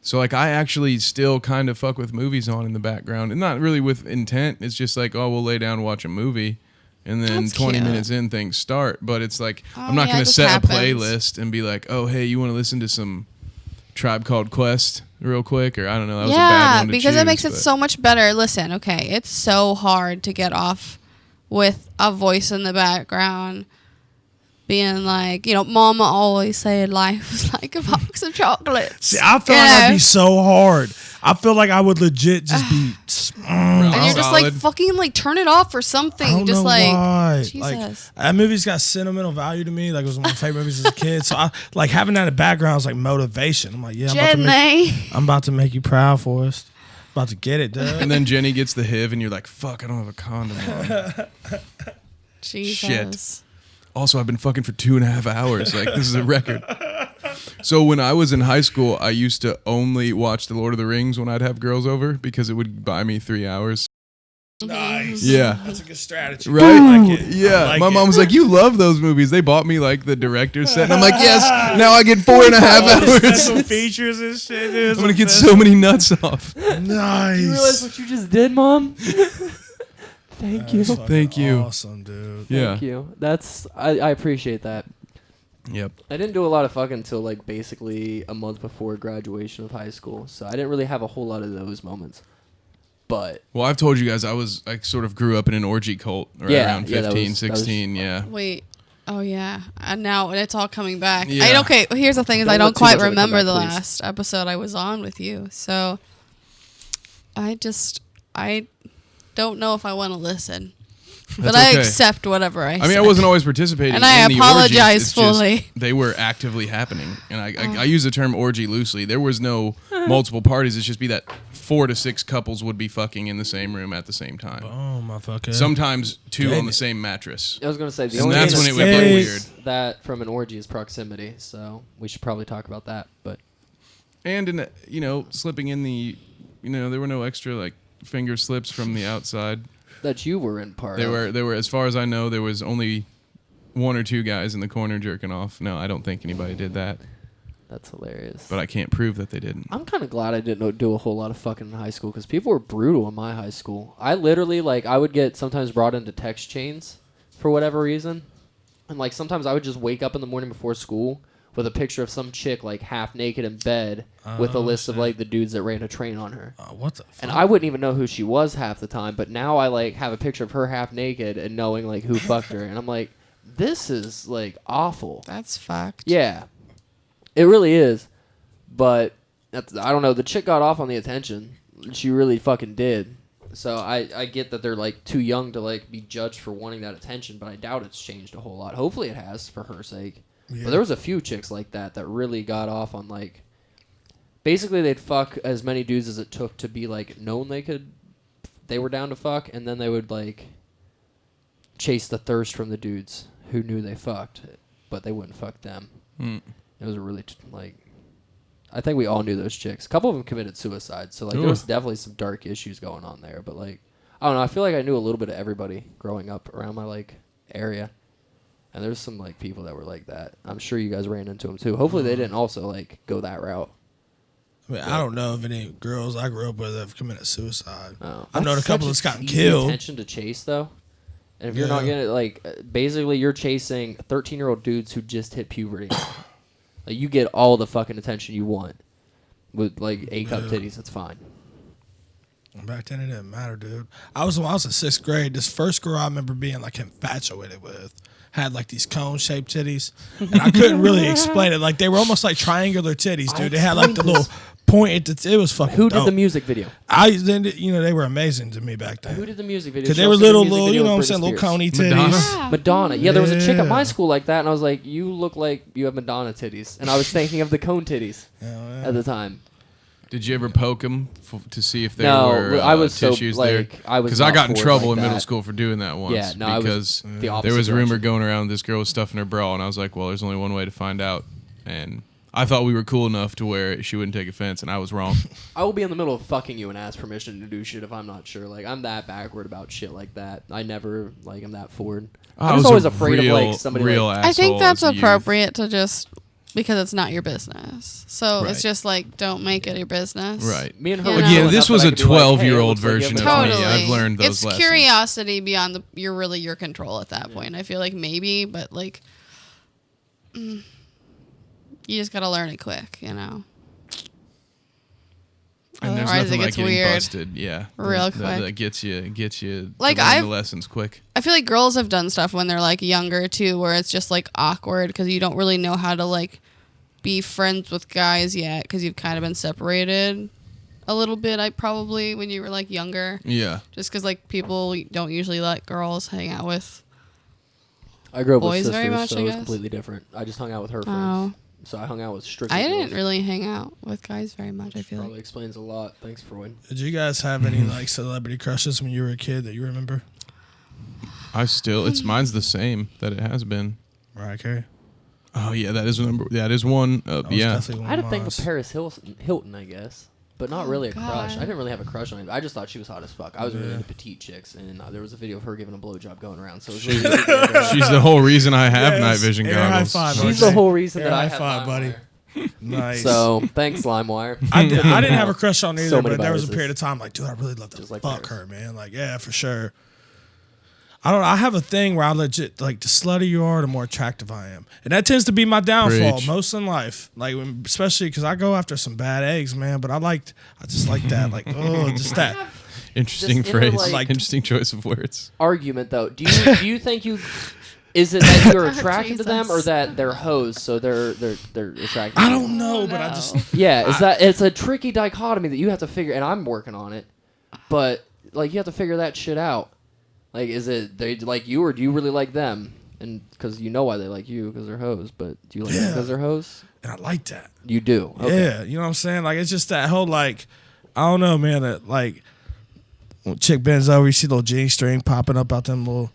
So like I actually still kind of fuck with movies on in the background, and not really with intent. It's just like, oh, we'll lay down and watch a movie, and then That's 20 cute. minutes in things start. But it's like Oh, I'm not yeah, going it to just set happens. a playlist and be like, oh, hey, you want to listen to some Tribe Called Quest real quick, or I don't know. That was a bad one to because it choose, makes it but- so much better. Listen, okay, it's so hard to get off with a voice in the background being like, Mama always said life was like a box of chocolates. See, I feel You like I'd know? be so hard. I feel like I would legit just be. And you're just like Solid. fucking like turn it off or something. I don't just know like why. Jesus. Like that movie's got sentimental value to me. Like it was one of my favorite movies as a kid. So I like having that in the background is like motivation. I'm like, yeah, Jenny. I'm about to make you proud, Forrest. About to get it, dude. And then Jenny gets the HIV, and you're like, fuck, I don't have a condom on. Jesus. Shit. Also, I've been fucking for 2.5 hours. Like, this is a record. So when I was in high school, I used to only watch The Lord of the Rings when I'd have girls over because it would buy me 3 hours. Nice. Yeah. That's a good strategy. Right? I like it. Yeah. I like My it. mom was like, you love those movies. They bought me like the director's set. And I'm like, yes, now I get 4.5 hours. Special features and shit, dude. I'm going to get so many nuts off. Nice. You realize what you just did, Mom? Thank you. That's Thank fucking you. Awesome, dude. Yeah. Thank you. I appreciate that. Yep. I didn't do a lot of fucking until like basically a month before graduation of high school, so I didn't really have a whole lot of those moments. But Well, I've told you guys I sort of grew up in an orgy cult around Yeah, 15, that was- 16. Yeah. Wait. Oh yeah. And now it's all coming back. Yeah. Okay, here's the thing is Don't I don't let too quite much of it come remember back, the please. last episode I was on with you. So I don't know if I want to listen. But That's I okay. accept whatever I I mean, say. I wasn't always participating And I in the apologize orgies. It's just fully. they were actively happening. And I use the term orgy loosely. There was no multiple parties. It's just be that 4 to 6 couples would be fucking in the same room at the same time. Oh, motherfucker. Sometimes 2 Dang on the it. same mattress. I was gonna say the And only that's thing when it that would get separates weird. that from an orgy is proximity. So we should probably talk about that. But And in slipping in the there were no extra like finger slips from the outside. that you were in part. There of. were as far as I know there was only 1 or 2 guys in the corner jerking off. No, I don't think anybody did that, That's hilarious. but I can't prove that they didn't. I'm kind of glad I didn't do a whole lot of fucking in high school because people were brutal in my high school. I literally I would get sometimes brought into text chains for whatever reason, and sometimes I would just wake up in the morning before school with a picture of some chick half naked in bed with a list of the dudes that ran a train on her. What the fuck? And I wouldn't even know who she was half the time, but now I have a picture of her half naked and knowing who fucked her, and I'm like, this is awful. That's fucked. Yeah, it really is. But I don't know. The chick got off on the attention. She really fucking did. So I get that they're too young to be judged for wanting that attention, but I doubt it's changed a whole lot. Hopefully it has for her sake. Yeah. But there was a few chicks like that really got off on basically they'd fuck as many dudes as it took to be known they were down to fuck, and then they would chase the thirst from the dudes who knew they fucked, but they wouldn't fuck them. Mm. It was a really I think we all knew those chicks. A couple of them committed suicide, so there Ooh. was definitely some dark issues going on there. But I don't know. I feel like I knew a little bit of everybody growing up around my area, and there's some people that were like that. I'm sure you guys ran into them too. Hopefully they didn't also go that route. I mean, I don't know if any girls I grew up with have committed suicide. Oh. I've known a That's couple such that's gotten easy killed. Attention to chase though, and if you're not getting like, basically you're chasing 13-year-old dudes who just hit puberty. Like you get all the fucking attention you want with like A-cup titties. That's fine. Back then it didn't matter, dude. When I was in 6th grade, this first girl I remember being like infatuated with had like these cone-shaped titties, and I couldn't really explain it. Like they were almost like triangular titties, dude. They had like the little point. It was fucking. Who did dope. the music video? They were amazing to me back then. Who did the music video? Because they were little, you know what I'm saying, little coney titties. Madonna? Madonna. Yeah, there was a chick at my Yeah. school like that, and I was like, you look like you have Madonna titties. And I was thinking of the cone titties at the time. Did you ever poke them to see if there No, were I was so, tissues like, there? I was Because I not got in for it trouble like in middle that. school for doing that once. Yeah, no, I was because the opposite there was a rumor direction. going around this girl was stuffing her bra, and I was like, well, there's only one way to find out. And I thought we were cool enough to where she wouldn't take offense, and I was wrong. I will be in the middle of fucking you and ask permission to do shit if I'm not sure. Like, I'm that backward about shit like that. I never, like, I'm that forward. I I'm was just always a afraid real, of, like, somebody, real like... I think asshole that's as a youth. appropriate to just because it's not your business. So Right. it's just like don't make it your business. Right. Me and her You were know? cool Again, enough this that was I a could be like, hey, it 12-year-old looks like you have version of Madonna. me. Totally. I've learned those it's lessons. curiosity beyond your control at that point. I feel like maybe, but like you just gotta learn it quick, you know. And there's Otherwise, nothing it like gets getting weird real real quick. quick. That gets you Like, to learn I've- the lessons quick. I feel like girls have done stuff when they're like younger too, where it's just like awkward because you don't really know how to like be friends with guys yet because you've kind of been separated a little bit. I probably when you were like younger, Yeah. just because like people don't usually let girls hang out with. I grew up Boys with very sisters, much, so I it was guess. completely different. I just hung out with her friends. Oh, So I hung out with strictly I girls. didn't really hang out with guys very much. I feel Probably like explains a lot. Thanks, Freud. Did you guys have any like celebrity crushes when you were a kid that you remember? Mine's the same that it has been. Mariah Carey. Oh yeah, that is one. That was Yeah. definitely one I had of a thing with mine. Paris Hilton, I guess. But not Oh, really a God. crush. I didn't really have a crush on her. I just thought she was hot as fuck. I was really into petite chicks, and there was a video of her giving a blowjob going around. So it was really She's the whole reason I have Yes. night vision Air high goggles. five, She's RJ. the whole reason Air that I high have five, buddy. LimeWire. Nice. So thanks, LimeWire. I didn't have a crush on either, So many but there was a viruses. period of time like, dude, I really love to Just like fuck Paris. her, man. Like, yeah, for sure. I have a thing where I legit like the sluttier you are, the more attractive I am, and that tends to be my downfall Preach. most in life. Like, especially because I go after some bad eggs, man. But I just like that, like, oh, just that. Interesting Just in phrase. her, like- Interesting choice of words. Argument though. Do you think you? Is it that you're attracted to them, or Jesus. that they're hoes, so they're attracted? I to you? don't know, but I no. just Yeah, it's a tricky dichotomy that you have to figure, and I'm working on it. But like, you have to figure that shit out. Like, is it they like you, or do you really like them? And because you know why they like you, because they're hoes. But do you like them Yeah. because they're hoes? and I like that. You do. Okay. Yeah, you know what I'm saying? Like, it's just that whole, like, I don't know, man, that, like, when chick bends over, you see little G string popping up out them little,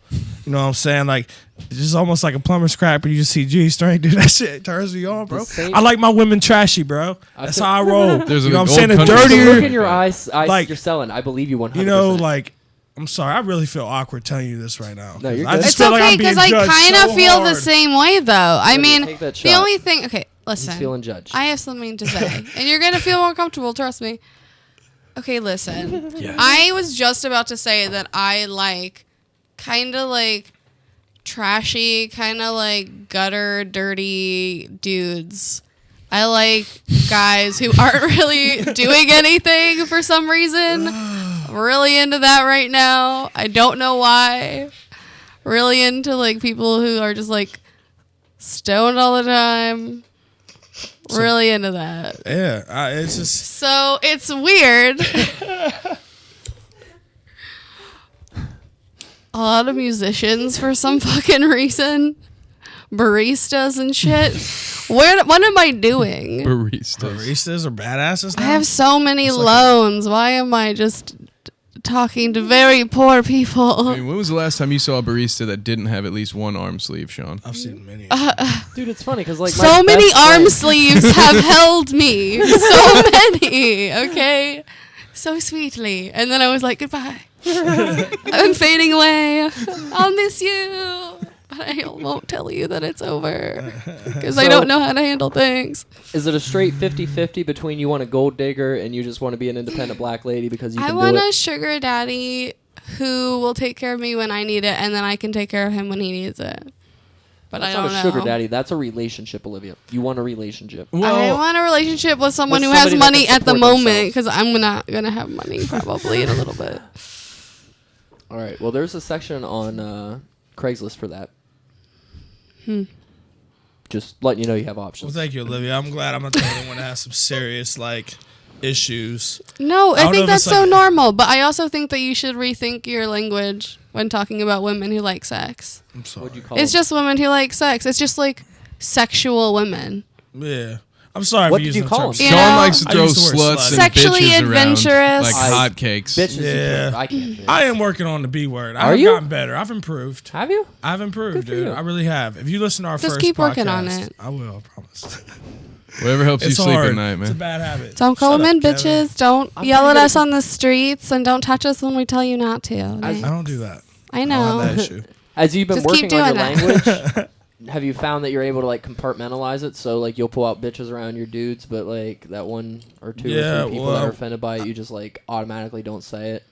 you know what I'm saying? Like, it's just almost like a plumber's crack, but you just see G string, dude, that shit turns me on, bro. The same- I like my women trashy, bro. I That's feel- how I roll. There's you know an what I'm saying? old The country The dirtier, look in your eyes, Like, you're selling. I believe you 100%. you know, like, I'm sorry, I really feel awkward telling you this right now. No, you're I good. just it's feel like okay I'm being because I judged kind of so feel the hard. same way though. I Olivia, mean, take that the shot. only thing. Okay, He's listen. feeling judged. I have something to say, and you're gonna feel more comfortable. Trust me. Okay, listen. Yeah. I was just about to say that I like, kind of like, trashy, kind of like gutter, dirty dudes. I like guys who aren't really doing anything for some reason. I'm really into that right now. I don't know why. Really into like people who are just like stoned all the time. Really into that. Yeah, it's just, So it's weird. A lot of musicians for some fucking reason. Baristas and shit. What am I doing? Baristas. baristas are badasses I now. have so many It's like- loans. Why am I just talking to very poor people? I mean, when was the last time you saw a barista that didn't have at least one arm sleeve, Sean? I've seen many. Dude, it's funny because like So my many best arm friend- sleeves have held me. So many. Okay. So sweetly. And then I was like, goodbye. I'm fading away. I'll miss you. but I won't tell you that it's over because I don't know how to handle things. Is it a straight 50-50 between you want a gold digger and you just want to be an independent black lady because you can I do want it? a sugar daddy who will take care of me when I need it, and then I can take care of him when he needs it. But That's I don't not a know. sugar daddy. That's a relationship, Olivia. You want a relationship. I want a relationship with someone With who has somebody that money can at the support moment because I'm not going to have money probably in a little bit. All right. Well, there's a section on Craigslist for that. Just letting you know you have options. Well, thank you, Olivia. I'm glad I'm not the only one that has some serious issues. No, I don't know think if that's it's so like- normal, but I also think that you should rethink your language when talking about women who like sex. I'm sorry. What'd you call It's them? just women who like sex. It's just like sexual women. Yeah. I'm sorry What for did using you call the term. You Sean know, likes to I throw use the word sluts slut. and Sexually bitches adventurous. around like I- hotcakes. Bitches. Yeah. I can't. Finish. I am working on the B word. Are I've you? gotten better. I've improved. Have you? I've improved, Good for dude. you. I really have. If you listen to our Just first keep working on podcast- it. I will, I promise. Whatever helps you It's sleep hard. at night, It's a man. bad habit. Don't call Shut women up, Kevin. bitches. Don't I'm yell pretty at good us at- on the streets, and don't touch us when we tell you not to. I don't do that. I I don't know. have that issue. As you've been Just keep working on your doing language, have you found that you're able to like compartmentalize it? So like you'll pull out bitches around your dudes, but like that one or two Yeah, or three people well- that are offended by it, you just like automatically don't say it.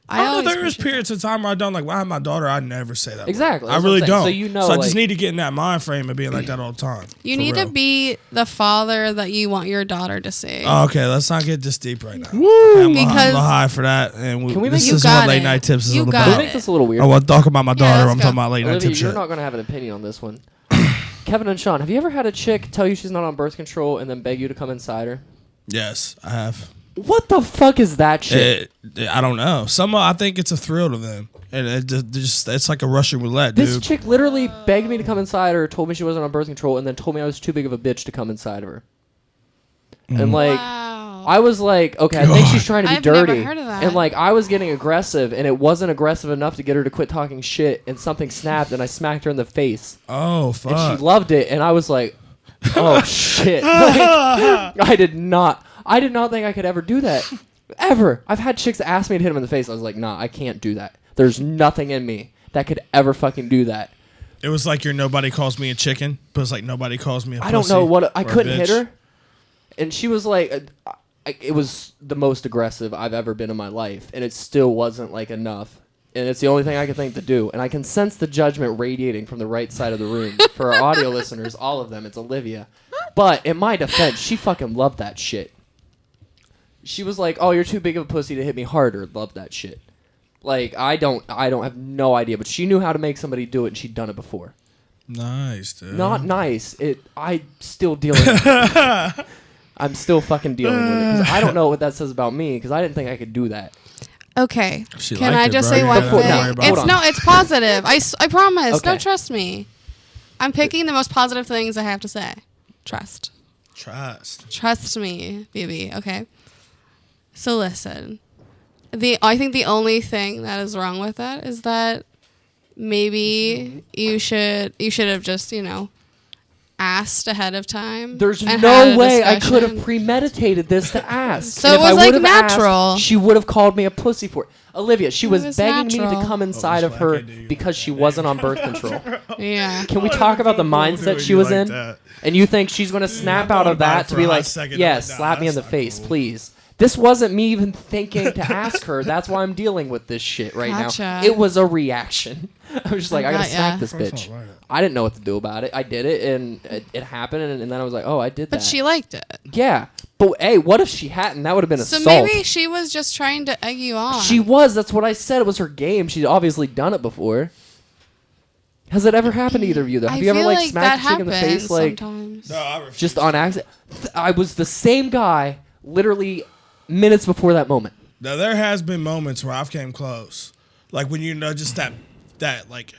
I don't always know. There is appreciate periods of time where I don't like. When I have my daughter, I never say that. Exactly, Word. I that's what really I'm saying. don't. So you know, So I just like- need to get in that mind frame of being like that all the time. You For need real. to be the father that you want your daughter to see. Oh, okay, let's not get this deep right now. Woo! Okay, I'm a Because little high for that. And Can we this make- You is got what late it. night tips is You all got Can we about. it. make this a little weird? I want to talk about my daughter. let's I'm go. talking about late night Olivia, tips. you're Shit. not going to have an opinion on this one. Kevin and Sean, have you ever had a chick tell you she's not on birth control and then beg you to come inside her? Yes, I have. What the fuck is that shit? I don't know. I think it's a thrill to them, and it's like a Russian roulette, This dude. chick literally begged me to come inside her, told me she wasn't on birth control, and then told me I was too big of a bitch to come inside of her. And like, Wow. I was like, okay, I think God. she's trying to be I've never dirty. heard of that. And like, I was getting aggressive, and it wasn't aggressive enough to get her to quit talking shit, and something snapped, and I smacked her in the face. Oh fuck! And she loved it, and I was like, oh shit. Like, I did not think I could ever do that. Ever. I've had chicks ask me to hit them in the face. I was like, nah, I can't do that. There's nothing in me that could ever fucking do that. It was like your nobody calls me a chicken, but it's like nobody calls me a I don't pussy know what or I a couldn't hit bitch. her, and she was like, it was the most aggressive I've ever been in my life, and it still wasn't like enough. And it's the only thing I could think to do, and I can sense the judgment radiating from the right side of the room. For our audio listeners, all of them, it's Olivia. But in my defense, she fucking loved that shit. She was like, "Oh, you're too big of a pussy to hit me harder." Loved that shit. Like I don't have no idea, but she knew how to make somebody do it, and she'd done it before. Nice, dude. Not nice. I still dealing with it. I'm still fucking dealing with it because I don't know what that says about me because I didn't think I could do that. Okay. She Can liked I it, just bro. say You one gotta thing? don't worry about it. It's positive. I promise. Okay. No, trust me. I'm picking the most positive things I have to say. Trust. Trust me, BB. Okay. So listen. I think the only thing that is wrong with that is that maybe you should have just, asked ahead of time. There's and had no a way I could have discussion. premeditated this to ask. So And it if I was, like, would've asked, natural. she would have called me a pussy for it. Olivia, she was was begging me natural. to come inside of I her can't do you because like she that. wasn't on birth control. Yeah. Can we talk about the mindset she was in? And you think she's going to snap I out thought of about that it to for be a hot like, second. yes, I'm like, slap nah, me in the that's not face, cool. please. This wasn't me even thinking to ask her. That's why I'm dealing with this shit right now. Gotcha. It was a reaction. I was just like, I gotta got ya. smack this That's bitch. not right. I didn't know what to do about it. I did it, and it happened, and then I was like, oh, I did that. But she liked it. Yeah. But hey, what if she hadn't? That would have been So assault. maybe she was just trying to egg you on. She was. That's what I said. It was her game. She'd obviously done it before. Has it ever happened to either of you, though? Have I you ever feel like like smacked that a chick in the face, happens like sometimes. No, I refuse. just on accident? I was the same guy, literally minutes before that moment. Now there has been moments where I've came close, like when just that like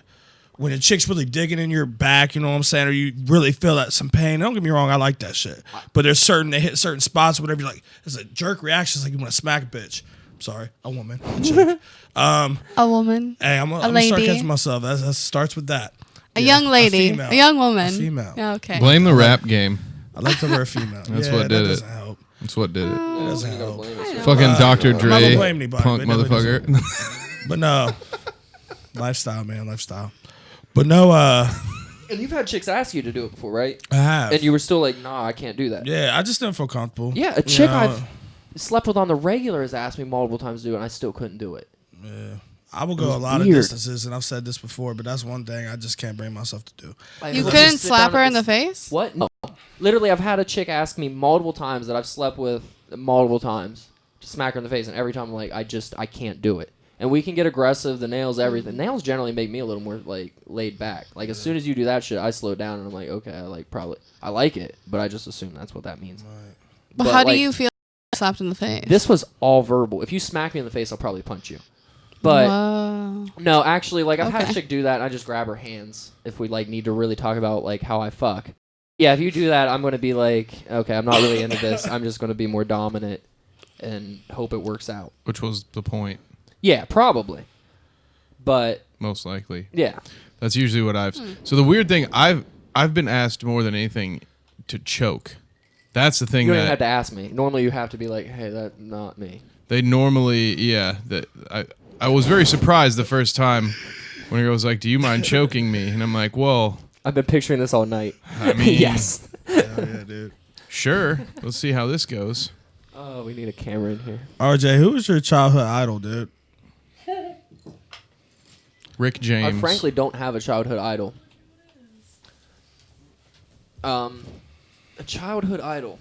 when a chick's really digging in your back, you know what I'm saying, or you really feel that some pain. Don't get me wrong, I like that shit, but they hit certain spots, or whatever. You're like, it's a jerk reaction. It's like you want to smack a bitch. I'm sorry, a woman, a chick. A woman. Hey, I'm gonna lady. start catching myself. That starts with that. A Yeah, young lady. female. A young woman. A female. Yeah, okay. Blame the rap game. I like to wear a female. That's Yeah, what did that it. doesn't help. That's what did it. It doesn't help. Fucking Dr. I'm not Dre, gonna blame anybody, punk but it motherfucker. But no, lifestyle, man, lifestyle. But no, And you've had chicks ask you to do it before, right? I have. And you were still like, nah, I can't do that. Yeah, I just didn't feel comfortable. Yeah, a chick I've slept with on the regular has asked me multiple times to do it, and I still couldn't do it. Yeah. I will go a lot of distances, and I've said this before, but that's one thing I just can't bring myself to do. You couldn't slap her in the face? What? No. Literally, I've had a chick ask me multiple times that I've slept with multiple times to smack her in the face, and every time I'm like, I can't do it. And we can get aggressive, the nails, everything. Nails generally make me a little more like laid back. Like as soon as you do that shit, I slow down and I'm like, okay, I like it, but I just assume that's what that means. Right. But how do you feel slapped in the face? This was all verbal. If you smack me in the face, I'll probably punch you. But Whoa. no, actually, like I've had a chick do that, and I just grab her hands if we like need to really talk about like how I fuck. Yeah, if you do that, I'm gonna be like, okay, I'm not really into this. I'm just gonna be more dominant and hope it works out. Which was the point. Yeah, probably. But most likely. Yeah. That's usually what I've. So the weird thing, I've been asked more than anything to choke. That's the thing you don't that even have to ask me. Normally, you have to be like, hey, that's not me. They normally, yeah. I was very surprised the first time when a girl was like, "Do you mind choking me?" And I'm like, "Well, I've been picturing this all night." I mean, yes. Hell yeah, dude. Sure. Let's see how this goes. Oh, we need a camera in here. RJ, who was your childhood idol, dude? Rick James. I frankly don't have a childhood idol. A childhood idol.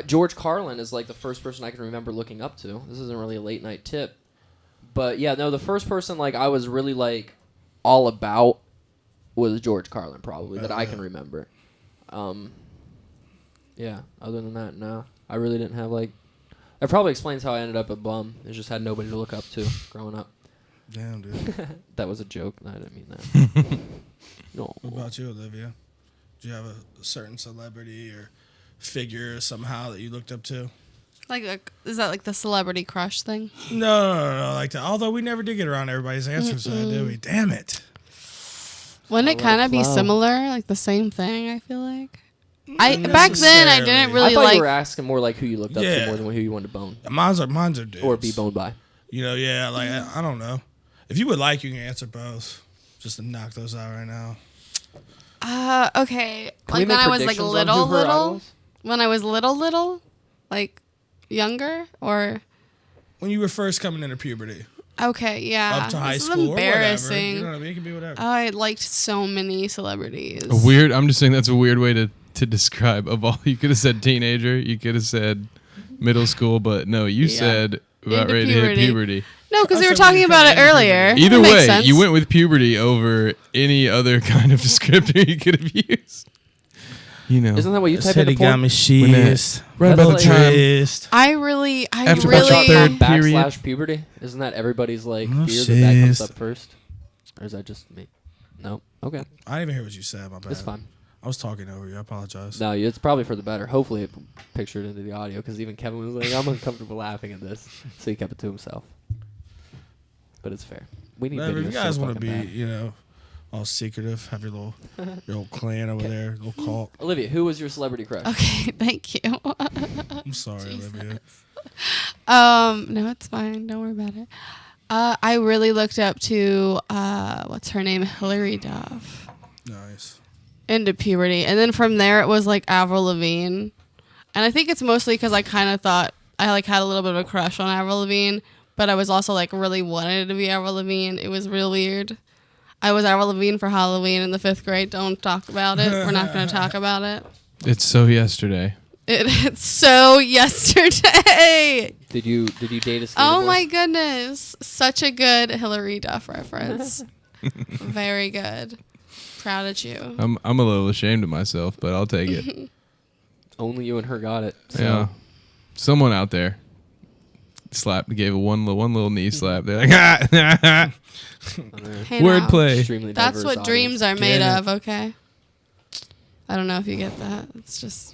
George Carlin is like the first person I can remember looking up to. This isn't really a late night tip. But yeah, no, the first person like I was really like all about was George Carlin probably that I can remember. Yeah, other than that, no. I really didn't have like that probably explains how I ended up a bum. I just had nobody to look up to growing up. Damn, dude. That was a joke. I didn't mean that. No. What about you, Olivia? Do you have a certain celebrity or figure somehow that you looked up to? Like, is that like the celebrity crush thing? No. Like that. Although we never did get around everybody's answers, so did we? Damn it. Wouldn't it kind of be similar, like the same thing? I feel like. Back then I didn't really I thought like. you were asking more like who you looked up to more than who you wanted to bone. Mine's are dudes. Or be boned by. You know, yeah. Like I don't know. If you would like, you can answer both. Just to knock those out right now. Okay. Like when I was like little. When I was little, like younger or. When you were first coming into puberty. Okay, yeah. Up to high this school is embarrassing. Or whatever. You know what I mean? It can be whatever. Oh, I liked so many celebrities. I'm just saying that's a weird way to describe of all. You could have said teenager. You could have said middle school, but no, you said about ready to hit puberty. No, because we were talking about it earlier. Either way, you went with puberty over any other kind of descriptor you could have used. You know, isn't that what you type in the got me sheets. Right about the time. I really. Backslash puberty. Isn't that everybody's like fear that comes up first? Or is that just me? No. Okay. I didn't even hear what you said. My bad. It's fine. I was talking over you. I apologize. No, it's probably for the better. Hopefully it pictured into the audio because even Kevin was like, I'm uncomfortable laughing at this. So he kept it to himself. But it's fair. We need Whatever, videos. if you guys so want to be, bad. All secretive, have your little clan over there, little cult. Olivia, who was your celebrity crush? Okay, thank you. I'm sorry, Olivia. No, it's fine. Don't worry about it. I really looked up to what's her name, Hilary Duff. Nice. Into puberty, and then from there it was like Avril Lavigne, and I think it's mostly because I kind of thought I like had a little bit of a crush on Avril Lavigne, but I was also like really wanted to be Avril Lavigne. It was real weird. I was Avril Lavigne for Halloween in the 5th grade. Don't talk about it. We're not going to talk about it. It's so yesterday. It's so yesterday. Did you date a skater Oh boy? my goodness. Such a good Hilary Duff reference. Very good. Proud of you. I'm a little ashamed of myself, but I'll take it. Only you and her got it. So. Yeah. Someone out there gave a one little knee slap. They're like, ah. Hey, wordplay. That's what dreams are made of, okay? I don't know if you get that. It's just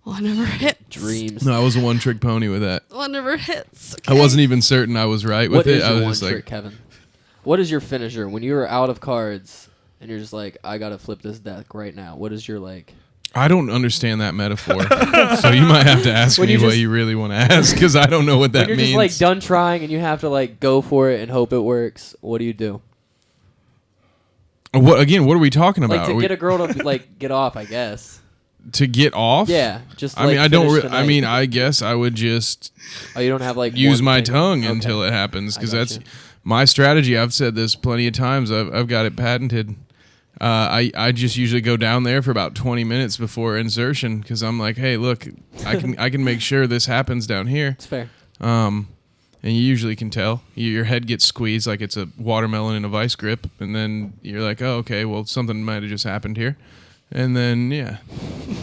one never hits. Dreams. No, I was a one-trick pony with that. One never hits. Okay? I wasn't even certain I was right with it. I was just trick, like, Kevin? What is your finisher when you are out of cards and you're just like, I gotta flip this deck right now? What is your like? I don't understand that metaphor, so you might have to ask me what you really want to ask, because I don't know what that when you're means. just like done trying and you have to like go for it and hope it works. What do you do? What are we talking about? Like to get a girl to like get off, I guess. To get off? Yeah, just. I mean, I don't. I guess I would just. Oh, you don't have like use one my thing? tongue Okay. until it happens, because that's you. my strategy. I've said this plenty of times. I've got it patented. I just usually go down there for about 20 minutes before insertion, because I'm like, hey, look, I can make sure this happens down here. It's fair. And you usually can tell. Your head gets squeezed like it's a watermelon in a vice grip, and then you're like, oh, okay, well, something might have just happened here. And then, yeah.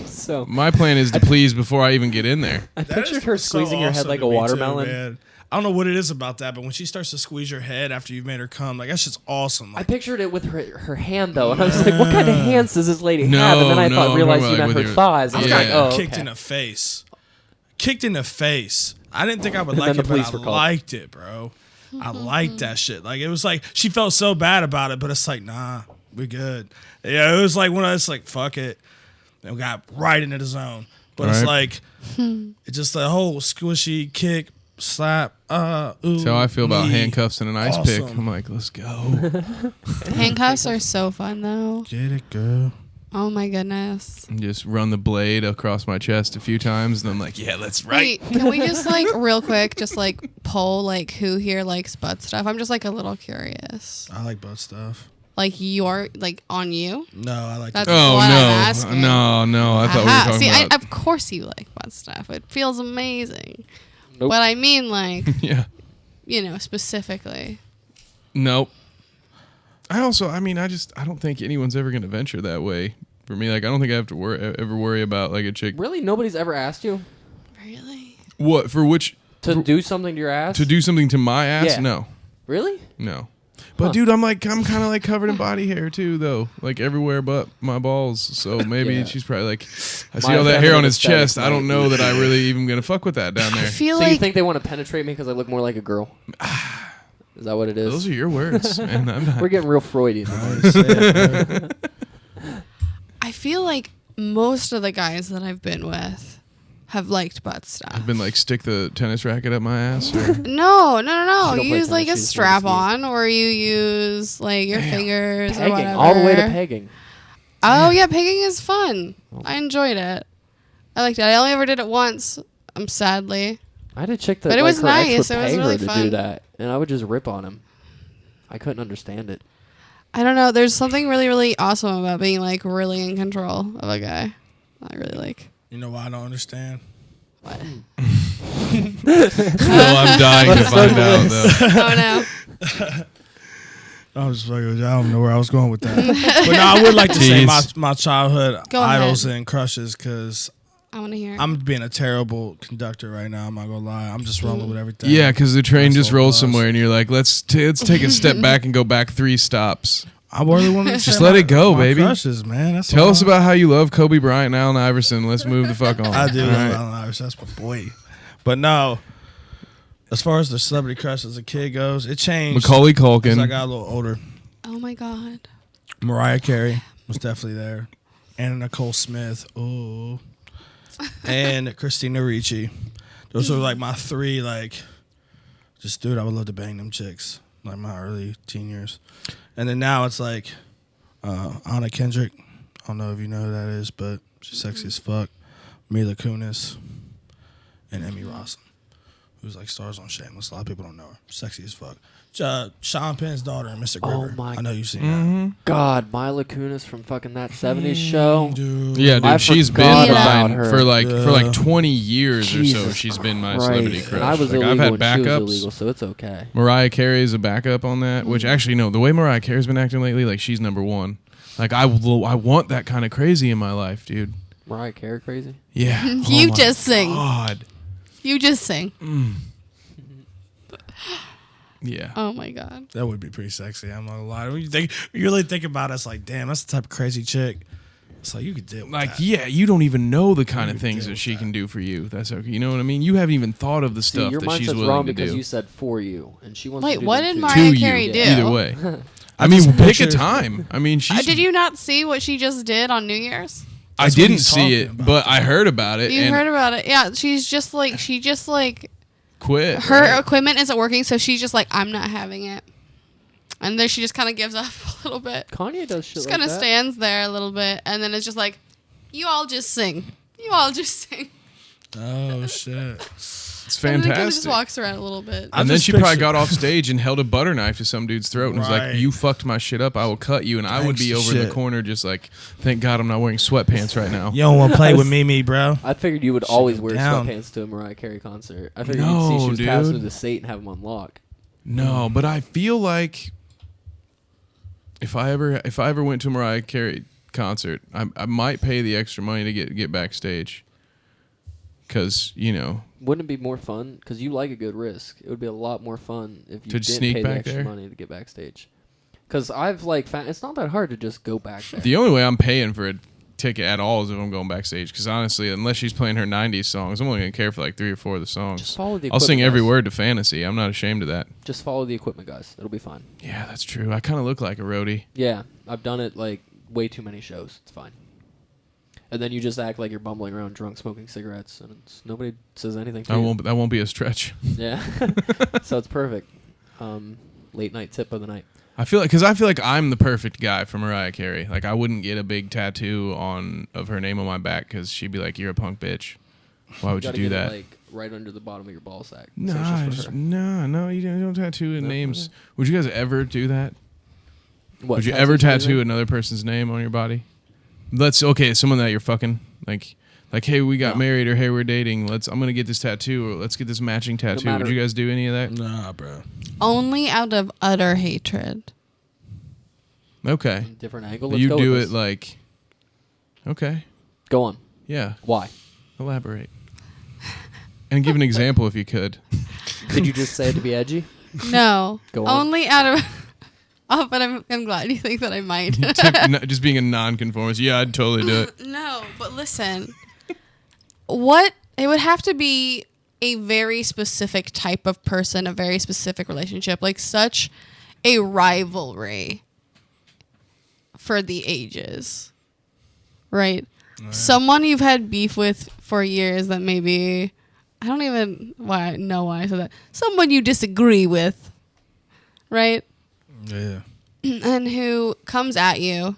So my plan is to please before I even get in there. I pictured her squeezing your head like a watermelon. Man. I don't know what it is about that, but when she starts to squeeze your head after you've made her come, like, that's just awesome. I Like, pictured it with her hand, though, and I was like, what kind of hands does this lady have? And then I No, realized I'm you talking meant about her with thighs. I your- was yeah. like, oh, okay. kicked in the face. Kicked in the face. I didn't think I would And like then it, the but police I were called. liked it, bro. I liked that shit. Like, it was like, she felt so bad about it, but it's like, nah, we good. Yeah, it was like one of us, like, fuck it. And we got right into the zone. But it's Right. like, it's just the whole squishy kick, slap, ooh. That's how I feel about knee. handcuffs and an ice pick. Awesome. I'm like, let's go. Handcuffs are so fun though. Get it, girl. Oh my goodness. And just run the blade across my chest a few times, and I'm like, yeah, let's right. Wait, can we just like real quick just like poll like who here likes butt stuff? I'm just like a little curious. I like butt stuff. Like your like on you? No, I like That's it. Oh what I'm no, asking. no! I thought we were Aha. talking See, about. of course you like butt stuff. It feels amazing. Nope. But I mean like, Yeah. you know, specifically. Nope. I don't think anyone's ever gonna venture that way. For me, like, I don't think I have to ever worry about like a chick. Really? Nobody's ever asked you Really? What for? Which to do something to your ass? to do something to my ass? Yeah. No, Really? no. But Huh. dude, I'm kind of like covered in body hair too, though, like everywhere but my balls. So maybe Yeah. she's probably like, I see My all that hair on his feminine chest. I don't know that I really even gonna fuck with that down I there. feel So you like think they want to penetrate me because I look more like a girl? Is that what it is? Those are your words, man. I'm not. We're getting real Freudian. I feel like most of the guys that I've been with have liked butt stuff. I've been like, stick the tennis racket up my ass. Or, No. She You don't play use like a tennis, she's strap really on, or you use like your fingers or Pegging, whatever. all the way to pegging. Oh yeah, pegging is fun. I enjoyed it. I liked it. I only ever did it once. Sadly. I had a chick that But it like, was her ex nice. would It was pay really her to do fun. that, and I would just rip on him. I couldn't understand it. I don't know. There's something really, really awesome about being like really in control of a guy. I really like. You know why I don't understand? What? well, I'm dying to find out though. Oh no. I was fucking with you. I don't know where I was going with that. But no, I would like to say Jeez. my childhood Go idols ahead. and crushes, because I want to hear. I'm being a terrible conductor right now. I'm not gonna lie. I'm just rolling with everything. Yeah, because the train That's just all it rolls was. somewhere, and you're like, let's take a step back and go back 3 stops. I really want to Just say let my- it go, my baby. Crushes, man. That's Tell all. us about how you love Kobe Bryant and Allen Iverson. Let's move the fuck on. I do All love right. Allen Iverson. That's my boy. But no, as far as the celebrity crush as a kid goes, it changed Macaulay as I Culkin. got a little older. Oh my god. Mariah Carey was definitely there. Anna Nicole Smith. Oh. And Christina Ricci. Those were like my 3, like, just, dude, I would love to bang them chicks. Like my early teen years. And then now it's like Anna Kendrick. I don't know if you know who that is, but she's sexy as fuck. Mila Kunis. And Emmy Rossum, who's like stars on Shameless. A lot of people don't know her. Sexy as fuck. Sean Penn's daughter and Mr. Oh Griver. my I know you've seen Mm-hmm. God, Mila Kunis from fucking that '70s show. that. Dude. Yeah, dude, I she's forgot been about mine her. for like 20 years or so. Jesus She's been my Christ. celebrity And crush. I was Like, illegal I've had when she was backups. illegal, so it's okay. Mariah Carey is a backup on that. Which actually, no, the way Mariah Carey's been acting lately, like she's number 1. Like I want that kind of crazy in my life, dude. Mariah Carey crazy? Yeah. You Oh my just sing. God. You just sing. Yeah. Oh my god. That would be pretty sexy. I'm not gonna lie. When you really think about it, it's like, damn, that's the type of crazy chick. It's like you could deal with Like, that. yeah, you don't even know the kind of could things deal that with she that. can do for you. That's okay. You know what I mean? You haven't even thought of the See, stuff your that she's mindset's willing wrong to because do. you said for you, and she wants Wait, to do what them did to Mariah you. To Carey you, do? either way. I I mean, just pick a picture- time. I mean, she's Did you not see what she just did on New Year's? I That's what didn't he's see it, talking about. but I heard about it. You and heard about it? Yeah, she just quit. her right? equipment isn't working, so she's just like, I'm not having it. And then she just kind of gives up a little bit. Kanye does shit Just like kind of that. stands there a little bit, and then it's just like, you all just sing. You all just sing. Oh shit! It's And then he kind of fantastic. just walks around a little bit. I And then just she probably picture- got off stage and held a butter knife to some dude's throat and was Right. like, "You fucked my shit up. I will cut you." And I would be Gangsta over in the shit. corner, just like, "Thank God I'm not wearing sweatpants right now." You don't want to play with Mimi, bro. I figured you would always go wear down. sweatpants to a Mariah Carey concert. I figured No, you'd see she was passing dude. to the state and have them on lock. No, but I feel like if I ever went to a Mariah Carey concert, I might pay the extra money to get backstage. Because, Wouldn't it be more fun? Because you like a good risk. It would be a lot more fun if you To didn't sneak pay the back extra there? money to get backstage. Because I've found it's not that hard to just go back there. the only way I'm paying for a ticket at all is if I'm going backstage. Because honestly, unless she's playing her 90s songs, I'm only going to care for like 3 or 4 of the songs. Just follow the I'll sing equipment, every guys. word to Fantasy. I'm not ashamed of that. Just follow the equipment, guys. It'll be fine. Yeah, that's true. I kind of look like a roadie. Yeah, I've done it way too many shows. It's fine. And then you just act like you're bumbling around drunk smoking cigarettes, and nobody says anything to you. That won't be a stretch. Yeah. So it's perfect. Late night tip of the night. I feel like I'm the perfect guy for Mariah Carey. Like, I wouldn't get a big tattoo of her name on my back because she'd be like, "You're a punk bitch. Why would you Gotta do get that?" it, right under the bottom of your ball sack. No, So it's just for her. no, you don't tattoo No? names. Okay. Would you guys ever do that? What, Would you ever tattoo anything? another person's name on your body? Someone that you're fucking like, hey, we got No. married, or hey, we're dating. I'm gonna get this tattoo, or let's get this matching tattoo. Would matter- you guys do any of that? Nah, bro. Only out of utter hatred. Okay, Different angle. Let's you go do with it this. like, okay, Go on. yeah, Why? elaborate, and give an example if you could. Did you just say it to be edgy? No. Go on. Only out of... Oh, but I'm glad you think that I might. Just being a non-conformist. Yeah, I'd totally do it. No, but listen. It would have to be a very specific type of person, a very specific relationship, like such a rivalry for the ages. Right? Someone you've had beef with for years that maybe I don't even know why I said that. Someone you disagree with. Right? Yeah. And who comes at you.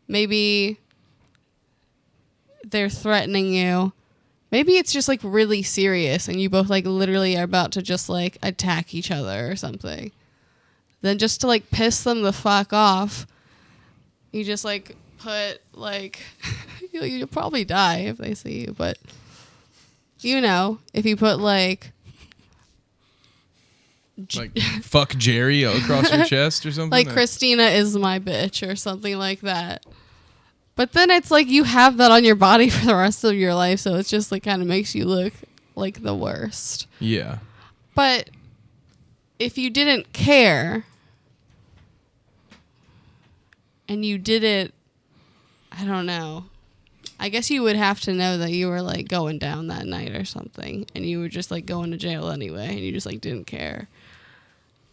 Maybe they're threatening you. Maybe it's just like really serious and you both like literally are about to just like attack each other or something. Then just to like piss them the fuck off, you just like put like you'll probably die if they see you, but if you put like fuck Jerry across your chest or something. like Christina is my bitch or something like that. But then it's like you have that on your body for the rest of your life, so it's just like kind of makes you look like the worst. Yeah. But if you didn't care and you did it, I don't know. I guess you would have to know that you were like going down that night or something and you were just like going to jail anyway and you just like didn't care.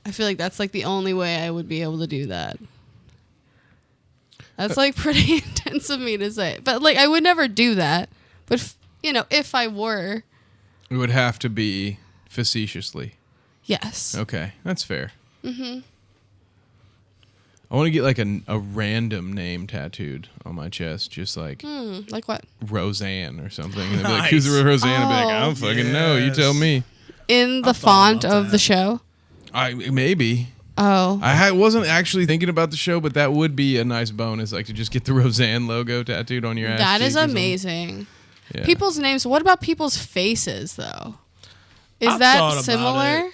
I feel like that's like the only way I would be able to do that. That's like pretty intense of me to say. But like I would never do that. But if I were, It would have to be facetiously. yes. Okay, that's fair. Mm-hmm. I want to get like a random name tattooed on my chest, just like Like what? Roseanne or something. And they'd be like, Nice. "Who's Roseanne?" I'd be like, "I don't Oh. fucking know. You tell Yes. me." In the I thought font about of that. the show? Maybe. Oh. I wasn't actually thinking about the show, but that would be a nice bonus, like to just get the Roseanne logo tattooed on your ass. That cheek is or something. amazing. Yeah. People's names. What about people's faces, though? Is I thought that about similar?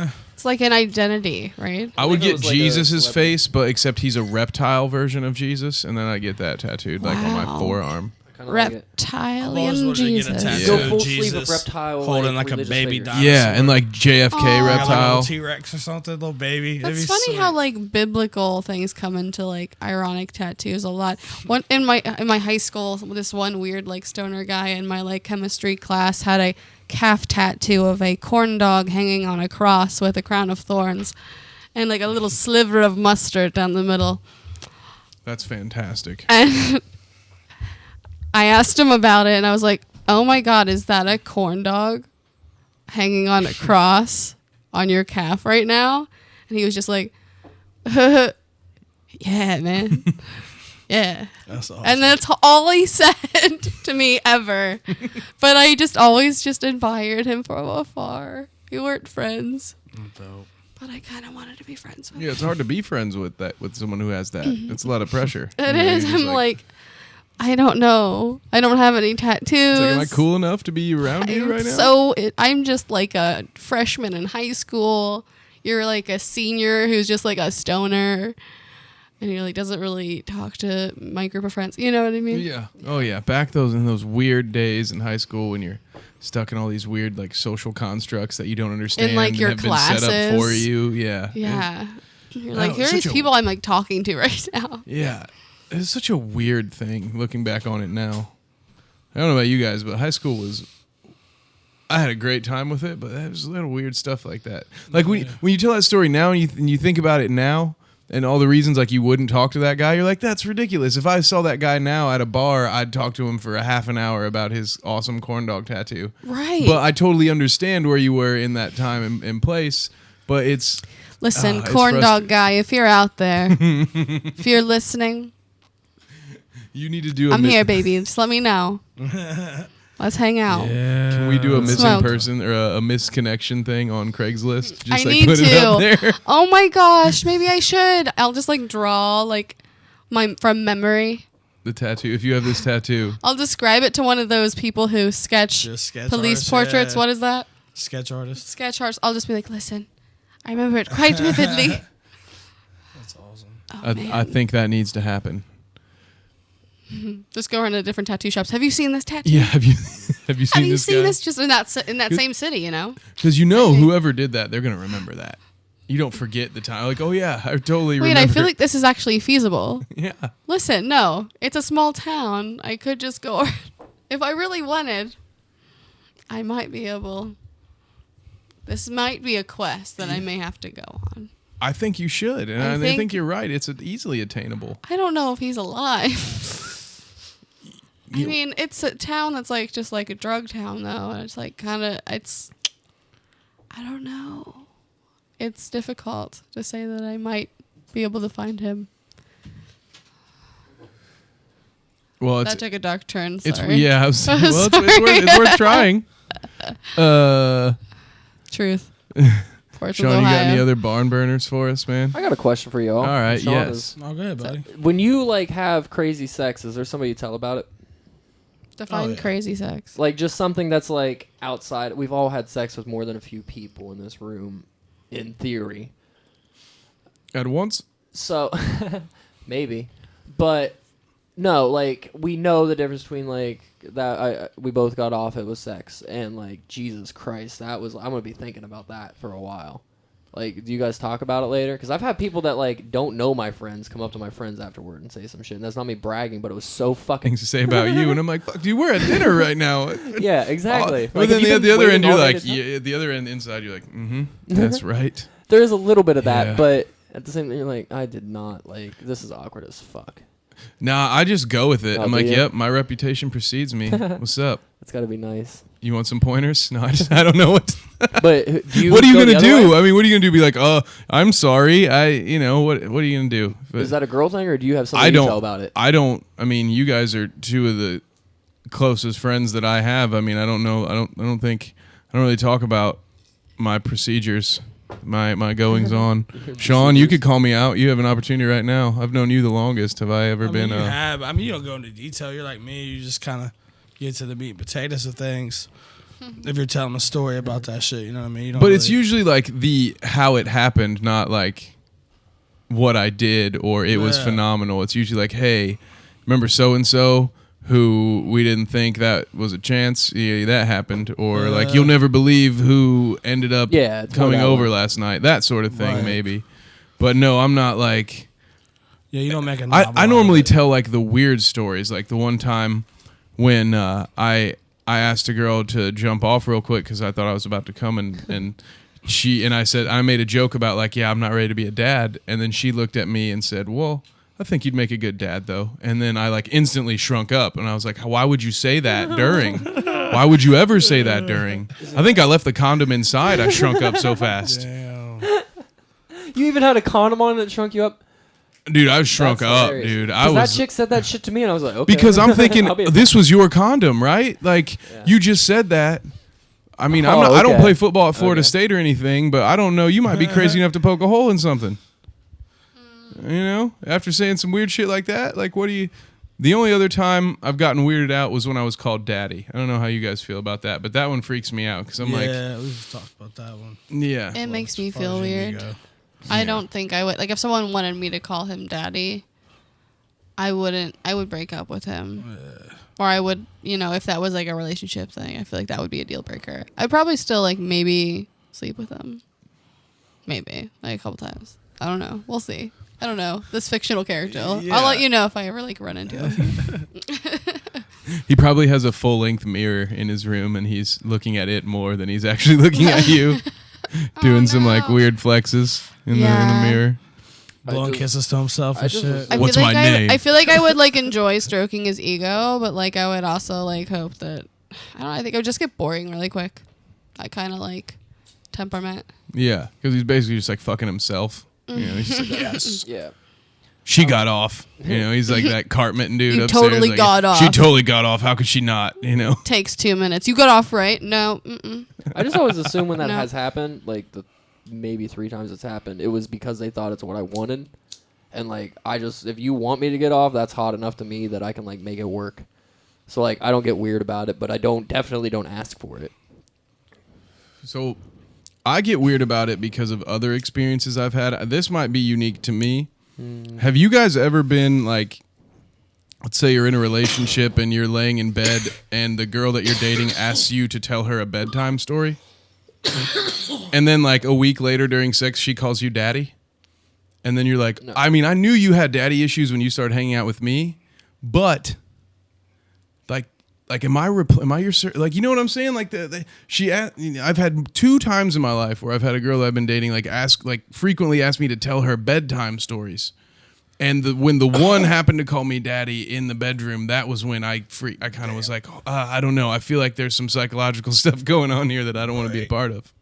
it. It's like an identity, right? I would think it get was like a Jesus' celebrity. face, but except he's a reptile version of Jesus, and then I get that tattooed like on my Wow. forearm. I kind of like it. I've always Reptilian wanted to get a Jesus. tattoo Yeah. of Go full sleeve Jesus of reptile, holding like a religious baby figure. dinosaur. Yeah, and like JFK Aw. Got like a reptile. little T-Rex or something, little baby. That'd That's be funny sweet. how like biblical things come into like ironic tattoos a lot. One in my high school, this one weird like stoner guy in my like chemistry class had a calf tattoo of a corn dog hanging on a cross with a crown of thorns and like a little sliver of mustard down the middle. That's fantastic. And I asked him about it, and I was like, oh my God, is that a corn dog hanging on a cross on your calf right now? And he was just like, yeah, man. Yeah. That's awesome. And that's all he said to me ever. But I just always just admired him from afar. We weren't friends. Dope. But I kind of wanted to be friends with Yeah, it's him. hard to be friends with someone who has that. It's a lot of pressure. It You know, is. you're just I'm like, I don't know. I don't have any tattoos. it's like, am I cool enough to be around you right now? I'm just like a freshman in high school. You're like a senior who's just like a stoner. And he like doesn't really talk to my group of friends. You know what I mean? Yeah. Oh yeah. Back in those weird days in high school when you're stuck in all these weird like social constructs that you don't understand In, like, and your have been set up for classes. you. Yeah. Yeah. You're I like, know, here are such these a- people I'm like talking to right now. Yeah. It's such a weird thing looking back on it now. I don't know about you guys, but high school was. I had a great time with it, but there was a little weird stuff like that. Like when you tell that story now and you think about it now. And all the reasons like you wouldn't talk to that guy, you're like, that's ridiculous. If I saw that guy now at a bar, I'd talk to him for a half an hour about his awesome corn dog tattoo. Right. But I totally understand where you were in that time and place. But it's Listen, it's corn dog guy, if you're out there, if you're listening, you need to do. I'm here, baby. Just let me know. Let's hang out. Yeah. Can we do a missing Smoke. person or a misconnection thing on Craigslist? Just I like need put it up to. there. Oh my gosh, maybe I should. I'll just like draw like my from memory. The tattoo. If you have this tattoo, I'll describe it to one of those people who sketch Just sketch police artists, portraits. yeah. What is that? Sketch artist. Sketch artists. I'll just be like, listen, I remember it quite vividly. That's awesome. Oh, man. I think that needs to happen. Just go around to different tattoo shops. Have you seen this tattoo? Yeah. Have you seen Have this you seen guy? this just in that same city? You know. Because whoever did that, they're gonna remember that. You don't forget the time. Like, oh yeah, I totally Wait, remember. I feel like this is actually feasible. Yeah. Listen, no, it's a small town. I could just go. If I really wanted, I might be able. This might be a quest that I may have to go on. I think you should, and I I think- think you're right. It's easily attainable. I don't know if he's alive. I You- mean, it's a town that's like just like a drug town, though. And it's like kind of, I don't know. It's difficult to say that I might be able to find him. Well, That took a dark turn. it's Sorry. yeah. I'm Well, sorry. it's worth trying. Truth. Ports of Sean, you got Ohio. any other barn burners for us, man? I got a question for you all. All right, Sean yes. is- Oh, go ahead, buddy. when you like have crazy sex, is there somebody you tell about it? Define Oh, yeah. crazy sex. Like just something that's like outside. We've all had sex with more than a few people in this room, in theory. At once? So maybe, but no, like we know the difference between like that. We both got off. It was sex, and like Jesus Christ, that was. I'm gonna be thinking about that for a while. Like, do you guys talk about it later? Because I've had people that like don't know my friends come up to my friends afterward and say some shit. And that's not me bragging, but it was so fucking. Things to say about you, and I'm like, fuck, dude, we're at dinner right now. Yeah, exactly. But Like, then have you the been other waiting end, you're all day like, to talk? yeah, the other end inside, you're like, that's right. There is a little bit of that, Yeah. but at the same time, you're like, I did not like. This is awkward as fuck. Nah, I just go with it. Oh, I'm do like, you? yep, my reputation precedes me. What's up? It's got to be nice. You want some pointers? No, I don't know what. But do you? What are you go the gonna other do? way? I mean, what are you gonna do? Be like, oh, I'm sorry. What are you gonna do? Is that a girl thing, or do you have I something you don't tell about it? I don't. I mean, you guys are two of the closest friends that I have. I mean, I don't know. I don't think. I don't really talk about my procedures, my goings on. Sean, you could call me out. You have an opportunity right now. I've known you the longest. Have I ever been? You have. I mean, you don't go into detail. You're like me. You just kind of get to the meat and potatoes of things. If you're telling a story about that shit, you know what I mean? You don't But it's really- usually like the how it happened, not like what I did or it was Yeah. phenomenal. It's usually like, hey, remember so and so who we didn't think that was a chance? Yeah, that happened, or like you'll never believe who ended up it's more coming that over one. last night. That sort of thing, Right. maybe. But no, I'm not like. Yeah, you don't make a I novel out normally of it. tell like the weird stories, like the one time when I asked a girl to jump off real quick because I thought I was about to come and I said I made a joke about like, yeah, I'm not ready to be a dad, and then she looked at me and said, well, I think you'd make a good dad, though. And then I like instantly shrunk up, and I was like, why would you say that during? Why would you ever say that during? I think I left the condom inside. I shrunk up so fast. Damn. You even had a condom on that shrunk you up? Dude, I shrunk That's up, hilarious. dude. 'Cause that chick said that shit to me, and I was like, okay. Because I'm thinking I'll be- this was your condom, right? Like you just said that. I mean, I don't play football at Florida State or anything, but I don't know. You might be crazy enough to poke a hole in something. You know, after saying some weird shit like that, like what do you? The only other time I've gotten weirded out was when I was called daddy. I don't know how you guys feel about that, but that one freaks me out because I'm like, yeah, we just talked about that one. yeah, It makes me As far feel as your weird. ego. I don't think I would. Like, if someone wanted me to call him daddy, I wouldn't. I would break up with him. Or I would, you know, if that was like a relationship thing, I feel like that would be a deal breaker. I'd probably still like maybe sleep with him. Maybe. Like a couple times. I don't know. We'll see. I don't know. This fictional character. Yeah. I'll let you know if I ever like run into him. he probably has a full length mirror in his room and he's looking at it more than he's actually looking at you, doing some like weird flexes in the mirror. Blowing kisses to himself and shit. I What's feel my like name? I feel like I would like enjoy stroking his ego, but like I would also like hope that I don't know, I think I would just get boring really quick. That kind of like temperament. Yeah, because he's basically just like fucking himself. You know, he's just like, yes. Yeah. She got off. You know, he's like that Cartman dude You upstairs. totally like, got off. She totally got off. How could she not? You know? Takes 2 minutes. You got off, right? No. Mm-mm. I just always assume when that No. has happened, like the maybe 3 times it's happened, it was because they thought it's what I wanted. And like if you want me to get off, that's hot enough to me that I can like make it work. So like I don't get weird about it, but I definitely don't ask for it. So I get weird about it because of other experiences I've had. This might be unique to me. Have you guys ever been like, let's say you're in a relationship and you're laying in bed and the girl that you're dating asks you to tell her a bedtime story? And then like a week later during sex, she calls you daddy? And then you're like, No. I mean, I knew you had daddy issues when you started hanging out with me, but like, am I your like, you know what I'm saying? Like I've had 2 times in my life where I've had a girl that I've been dating frequently ask me to tell her bedtime stories. And when the one happened to call me daddy in the bedroom, that was when I kind of was like, I don't know. I feel like there's some psychological stuff going on here that I don't want to be a part of.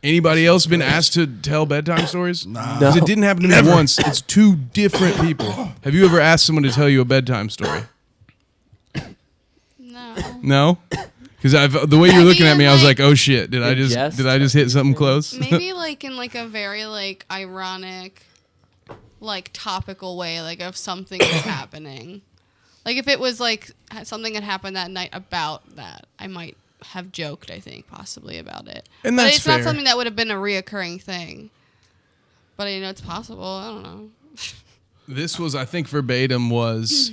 Anybody else been asked to tell bedtime stories? Nah. Because it didn't happen to me once. It's 2 different people. Have you ever asked someone to tell you a bedtime story? No. No? Because the way you're looking at me, I was like- like, oh shit, did I just hit something close? Maybe like in like a very like ironic, like topical way, like if something is happening. Like if it was like something had happened that night about that, I might have joked, I think, possibly about it. And but that's it's fair. not something that would have been a reoccurring thing. But I know it's possible. I don't know. This was, I think, verbatim was,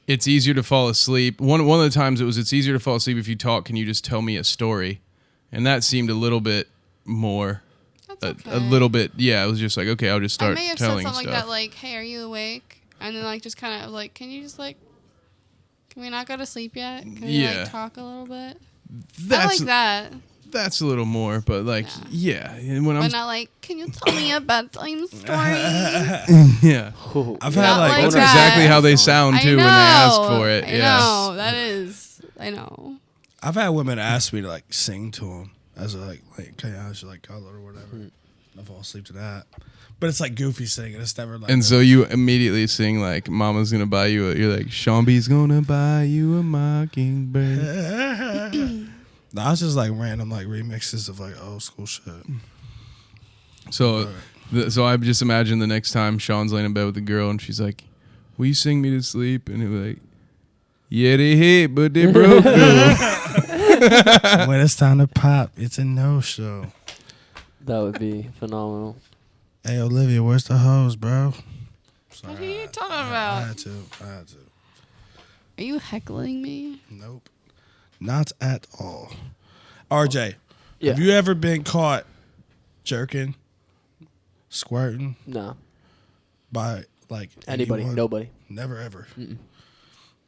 it's easier to fall asleep. One of the times it was, it's easier to fall asleep if you talk. Can you just tell me a story? And that seemed a little bit more, That's okay. a little bit. Yeah, it was just like, okay, I'll just I start may have said telling something stuff. like that, like, "Hey, are you awake?" And then like just kind of like, "Can you just like, can we not go to sleep yet? Can we Yeah. like talk a little bit?" I That's like that. That's a little more, but like, yeah. And when I'm, But not like, "Can you tell me a bedtime story?" yeah, I've Not had like, like that's that. exactly how they sound too when they ask for it. I Yeah. know. That is. I know. I've had women ask me to like sing to them as a like okay, I should like color or whatever. I fall asleep to that, but it's like goofy singing. It's never like. And so you immediately sing like, "Mama's gonna buy you." You're like, "Shawn B's gonna buy you a mockingbird." No, it's just like random like remixes of like old school shit. So, so I just imagine the next time Sean's laying in bed with a girl and she's like, "Will you sing me to sleep?" And he'll be like, "Yeah, they hit, but they broke." though." When it's time to pop, it's a no show. That would be phenomenal. Hey Olivia, where's the hose, bro? Sorry, What are you talking I about? had to. Are you heckling me? Nope, not at all. RJ, Yeah. have you ever been caught jerking, squirting No. by like Anybody. anyone? Nobody. Never ever. Mm-mm.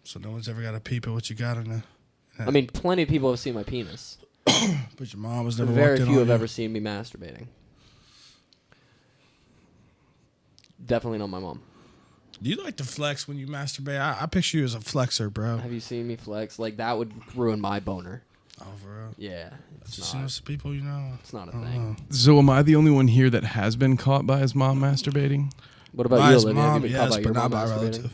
So no one's ever got a peep at what you got in the. I mean, plenty of people have seen my penis. But your mom was never. Very walked in few on have you? ever seen me masturbating. Definitely not my mom. Do you like to flex when you masturbate? I picture you as a flexer, bro. Have you seen me flex? Like that would ruin my boner. Oh, for real? Yeah, it's Just not. some people, you know. It's not a thing. So am I the only one here that has been caught by his mom masturbating? What about By you, his Olivia? Have mom, you been caught yes, by but your not mom by a masturbating? relative.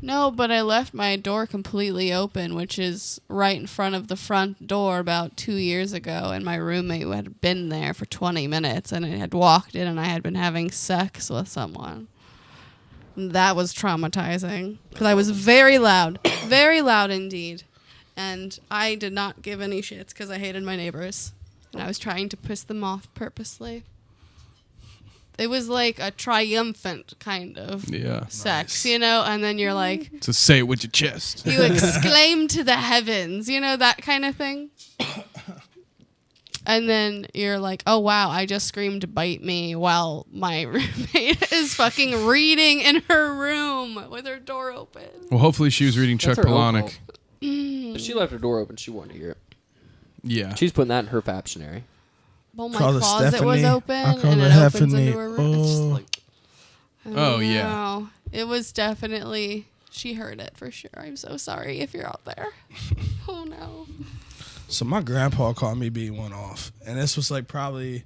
No, but I left my door completely open, which is right in front of the front door about 2 years ago. And my roommate had been there for 20 minutes and I had walked in and I had been having sex with someone. That was traumatizing because I was very loud indeed. And I did not give any shits because I hated my neighbors. And I was trying to piss them off purposely. It was like a triumphant kind of sex, you know? And then you're like... So say it with your chest. You exclaim to the heavens, you know, that kind of thing. And then you're like, oh, wow, I just screamed bite me while my roommate is fucking reading in her room with her door open. Well, hopefully she was reading Chuck That's her own Palahniuk. fault. If she left her door open, she wanted to hear it. Yeah. She's putting that in her Faptionary. Well, my Call her closet was Stephanie. open I call and her it opens Heffany. into her room. It's just like, Oh, yeah. no. It was definitely, she heard it for sure. I'm so sorry if you're out there. Oh, no. So my grandpa caught me beating one off, and this was like probably,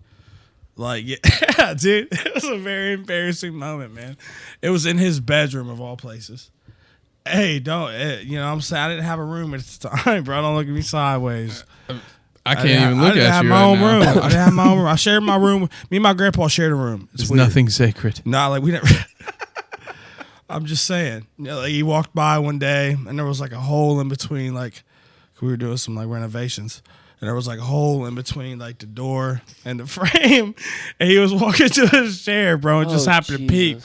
like, yeah, dude, it was a very embarrassing moment, man. It was in his bedroom of all places. Hey, don't, I'm saying I didn't have a room at the time, bro. Don't look at me sideways. I can't even look I didn't at have you my right own now. room. I didn't have my own room. I shared my room. Me and my grandpa shared a room. It's There's weird. nothing sacred. Nah, like we never. I'm just saying. You know, like he walked by one day, and there was like a hole in between. Like we were doing some like renovations, and there was like a hole in between like the door and the frame, and he was walking to his chair, bro, and just happened to peep,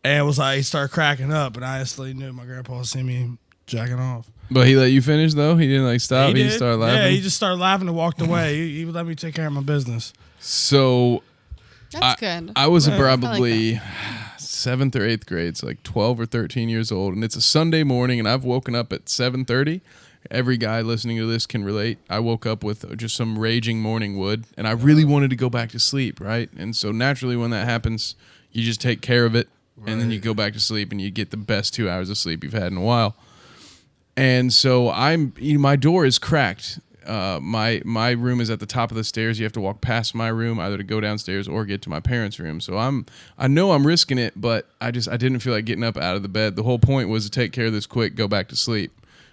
and it was like he started cracking up, and I instantly knew my grandpa seen me jacking off. But he let you finish, though? He didn't, like, stop? He did. started laughing? Yeah, he just started laughing and walked away. He let me take care of my business. So... That's good. I was Yeah. probably 7th or 8th grade, so like 12 or 13 years old, and it's a Sunday morning, and I've woken up at 7:30. Every guy listening to this can relate. I woke up with just some raging morning wood, and I really wanted to go back to sleep, right? And so naturally when that happens, you just take care of it, and then you go back to sleep, and you get the best 2 hours of sleep you've had in a while. And so my door is cracked. My room is at the top of the stairs. You have to walk past my room either to go downstairs or get to my parents' room. So I know I'm risking it, but I didn't feel like getting up out of the bed. The whole point was to take care of this quick, go back to sleep.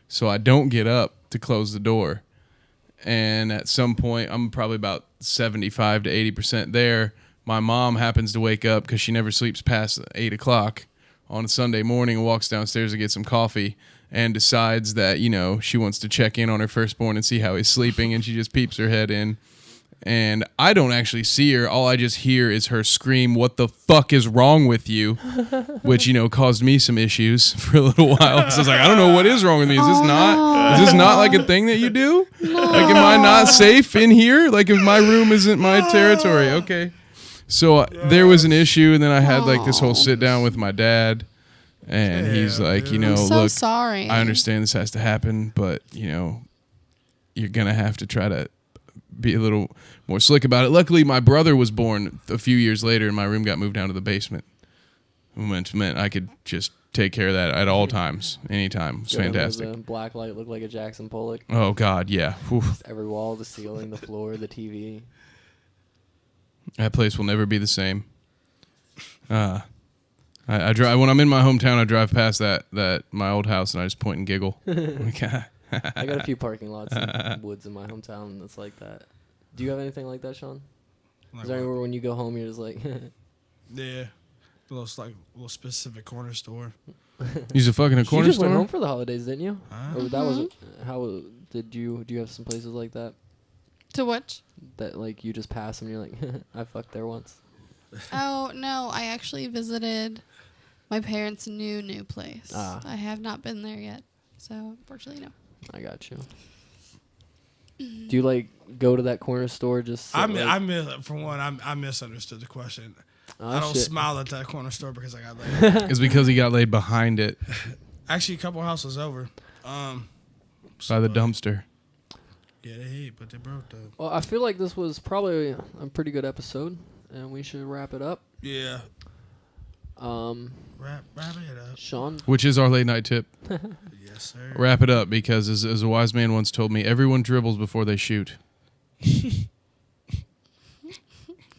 So I don't get up to close the door. And at some point, I'm probably about 75 to 80% there. My mom happens to wake up because she never sleeps past 8 o'clock on a Sunday morning and walks downstairs to get some coffee. And decides that, she wants to check in on her firstborn and see how he's sleeping, and she just peeps her head in. And I don't actually see her. All I just hear is her scream, "What the fuck is wrong with you?" Which, caused me some issues for a little while. So I was like, I don't know what is wrong with me. Is this not like a thing that you do? No. Like, am I not safe in here? Like, if my room isn't my territory. Okay. So there was an issue, and then I had like this whole sit down with my dad. And he's like, I'm so look, sorry. I understand this has to happen, but, you're going to have to try to be a little more slick about it. Luckily, my brother was born a few years later, and my room got moved down to the basement, which meant I could just take care of that at all times, anytime. It was fantastic. The black light looked like a Jackson Pollock. Oh, God, yeah. Every wall, the ceiling, the floor, the TV. That place will never be the same. I drive when I'm in my hometown. I drive past that my old house, and I just point and giggle. I got a few parking lots and woods in my hometown that's like that. Do you have anything like that, Sean? Is there anywhere when you go home you're just like, yeah, a little specific corner store. He's a fucking corner you just store. went home for the holidays, didn't you? Or that was Mm-hmm. how did you? Do you have some places like that To which? that like you just pass and you're like, I fucked there once. Oh, no. I actually visited my parents' new place. I have not been there yet. So, unfortunately, no. I got you. Do you like go to that corner store just? I misunderstood the question. I don't smile at that corner store because I got laid. It's because he got laid behind it Actually, a couple houses over. by the dumpster. Yeah, they hate, but they broke though. Well, I feel like this was probably a pretty good episode, and we should wrap it up. Yeah. Wrap it up. Shawn. Which is our late night tip. Yes, sir. Wrap it up, because as a wise man once told me, everyone dribbles before they shoot.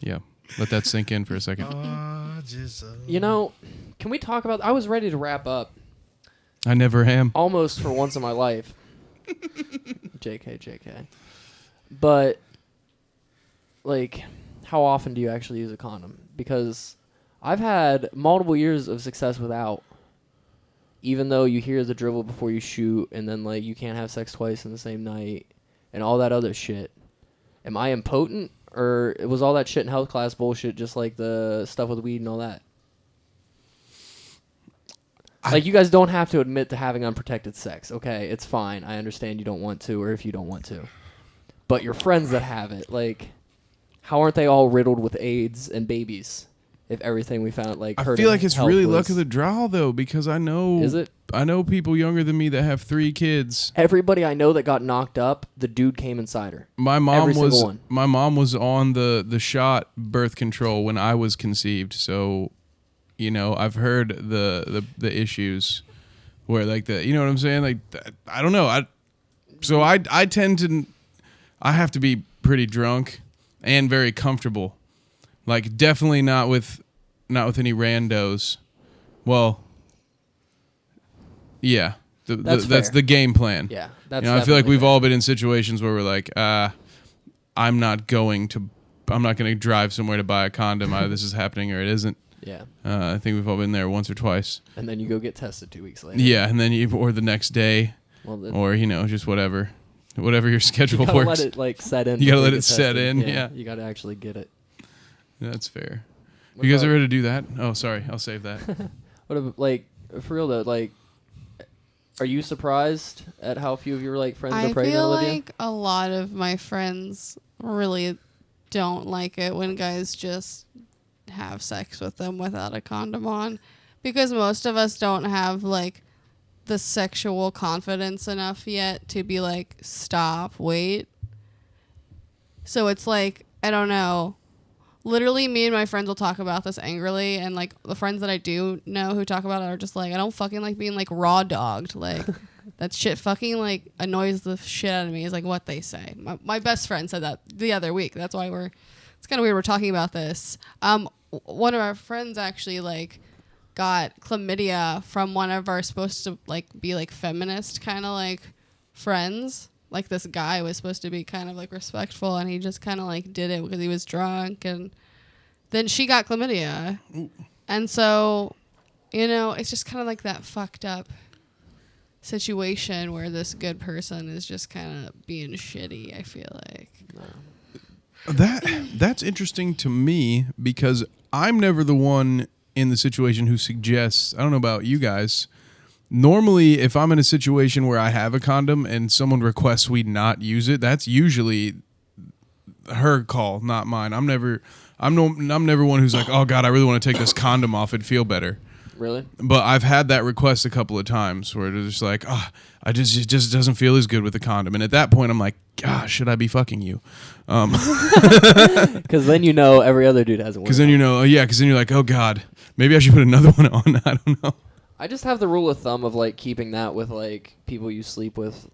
Yeah, let that sink in for a second. You know, can we talk about? I was ready to wrap up. I never am. Almost for once in my life. JK. But, like, how often do you actually use a condom? Because I've had multiple years of success without. Even though you hear the dribble before you shoot, and then, like, you can't have sex twice in the same night, and all that other shit. Am I impotent? Or was all that shit in health class bullshit, just like the stuff with weed and all that? Like, you guys don't have to admit to having unprotected sex. Okay, it's fine. I understand you don't want to, or if you don't want to. But your friends that have it, like, how aren't they all riddled with AIDS and babies? If everything we found, like, I feel like it's really luck of the draw, though, because I know... Is it? I know people younger than me that have 3 kids. Everybody I know that got knocked up, the dude came inside her. My mom Every single one. My mom was on the shot birth control when I was conceived, so you know, I've heard the issues where, like, you know what I'm saying? Like, I don't know. I tend to, I have to be pretty drunk and very comfortable. Like, definitely not with any randos. Well, yeah, that's the game plan. Yeah, that's. You know, I feel like we've all been in situations where we're like, I'm not going to drive somewhere to buy a condom. Either this is happening or it isn't. Yeah. I think we've all been there once or twice. And then you go get tested 2 weeks later. Yeah, and then or the next day, or you know, just whatever your schedule you works. Let it like set in. You gotta let it set in. Yeah. You gotta actually get it. That's fair. You guys ever to do that? Oh, sorry, I'll save that. What about, like, for real though, like, are you surprised at how few of your, like, friends are pregnant, Olivia? I feel like a lot of my friends really don't like it when guys just have sex with them without a condom on, because most of us don't have, like, the sexual confidence enough yet to be like, stop, wait. So it's like, I don't know. Literally, me and my friends will talk about this angrily, and, like, the friends that I do know who talk about it are just like, I don't fucking like being, like, raw dogged. Like, that shit fucking, like, annoys the shit out of me, is, like, what they say. My best friend said that the other week. That's why it's kind of weird we're talking about this. One of our friends actually, like, got chlamydia from one of our supposed to, like, be, like, feminist kind of, like, friends. Like, this guy was supposed to be kind of, like, respectful, and he just kind of, like, did it because he was drunk, and then she got chlamydia. Ooh. And so, you know, it's just kind of like that fucked up situation where this good person is just kind of being shitty, I feel like. That's interesting to me, because I'm never the one in the situation who suggests, I don't know about you guys. Normally, if I'm in a situation where I have a condom and someone requests we not use it, that's usually her call, not mine. I'm never one who's like, oh God, I really want to take this condom off. It'd feel better. Really? But I've had that request a couple of times where it's just like, it just doesn't feel as good with the condom. And at that point, I'm like, gosh, should I be fucking you? Because then you know every other dude has one. Because then you know, because then you're like, oh God, maybe I should put another one on. I don't know. I just have the rule of thumb of, like, keeping that with, like, people you sleep with,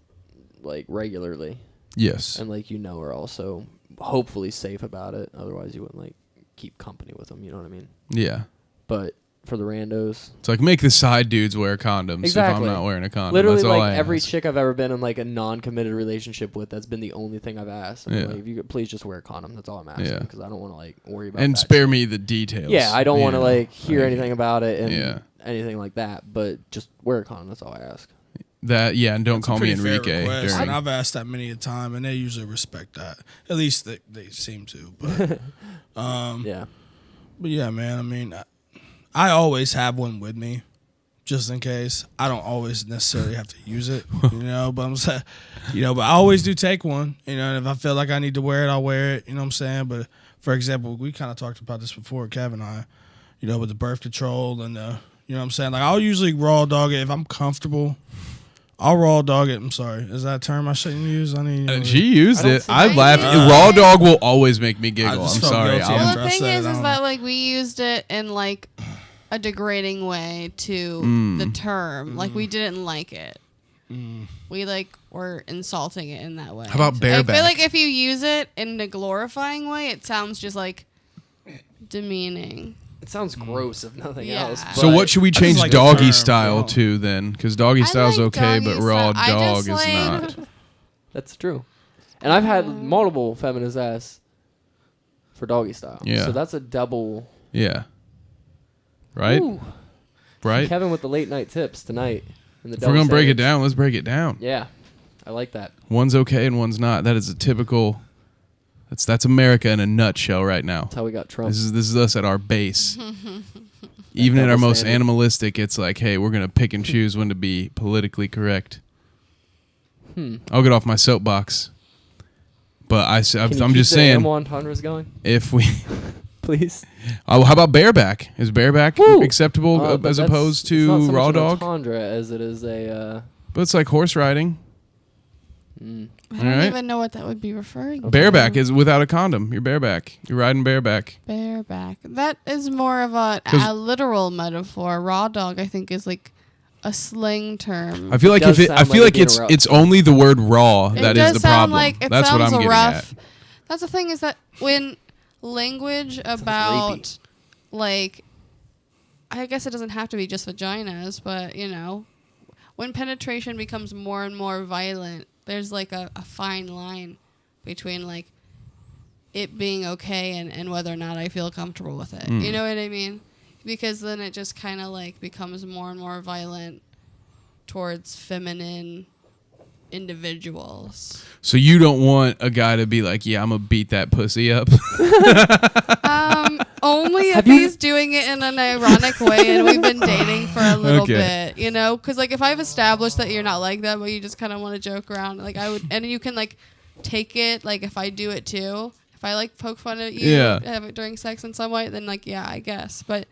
like, regularly. Yes. And, like, you know, are also hopefully safe about it. Otherwise, you wouldn't, like, keep company with them. You know what I mean? Yeah. But for the randos, it's like, make the side dudes wear condoms. Exactly. If I'm not wearing a condom. Literally, that's all like, I every ask. chick I've ever been in, like, a non-committed relationship with, that's been the only thing I've asked. I'm Yeah. like, if you could please just wear a condom. That's all I'm asking. Yeah. Because I don't want to, like, worry about and that spare shit. me the details. Yeah, I don't want to, like, hear Like, anything about it and yeah. anything like that. But just wear a condom. That's all I ask. And don't call me Enrique. And I've asked that many a time, and they usually respect that. At least they seem to. But Yeah. But yeah, man. I mean, I always have one with me, just in case. I don't always necessarily have to use it, you know. But I'm saying, but I always do take one, And if I feel like I need to wear it, I'll wear it. You know what I'm saying? But for example, we kind of talked about this before, Kev and I. With the birth control and you know what I'm saying. Like, I'll usually raw dog it if I'm comfortable. I'll raw dog it. I'm sorry. Is that a term I shouldn't use? She used it. I laughed. it. Raw dog will always make me giggle. I'm sorry. guilty Well, after the I thing said is it. I don't that, know. like, we used it, and, like, a degrading way to the term. Like we didn't like it. We like were insulting it in that way. How about bareback? I feel like if you use it in a glorifying way, it sounds just like demeaning. It sounds gross if nothing Yeah. else. So what should we change like the doggy term, style bro. to then? Because doggy style's like okay, but doggy raw style. I dog just is like- not. That's true. And I've had multiple feminist ass for doggy style. Yeah. So that's a double. Yeah. Right? Ooh. Right? Kevin with the late night tips tonight. In the If we're going to break it double down, let's break it down. standards. Yeah. I like that. One's okay and one's not. That is a typical... That's America in a nutshell right now. That's how we got Trump. This is us at our base. Even at our most standard. animalistic, it's like, hey, we're going to pick and choose when to be politically correct. I'll get off my soapbox. But I'm just saying, Animal entendres going, if we... please. Oh, how about bareback? Is bareback Woo! acceptable But as that's- opposed it's not to so raw much an dog? entendre as it is a. But it's like horse riding. I don't Alright. even know what that would be referring to. Bareback is without a condom. You're bareback. You're riding bareback. Bareback. That is more of a 'Cause- literal metaphor. Raw dog, I think, is like a slang term. I feel like does I sound feel like like it'd be in a it's only the word raw It that does is the sound problem. like it That's what I'm sounds getting rough. at. That's the thing is that when language about like, I guess it doesn't have to be just vaginas, but you know, when penetration becomes more and more violent, there's like a fine line between like it being okay and whether or not I feel comfortable with it. You know what I mean? Because then it just kind of like becomes more and more violent towards feminine individuals. So you don't want a guy to be like, yeah, I'm gonna beat that pussy up. Only if Have you- he's doing it in an ironic way and we've been dating for a little Okay. bit, you know? Because, like, if I've established that you're not like that, but you just kind of want to joke around, like, I would, and you can, like, take it, like, if I do it too, if I, like, poke fun at you Yeah. have it during sex in some way, then, like, yeah, I guess. But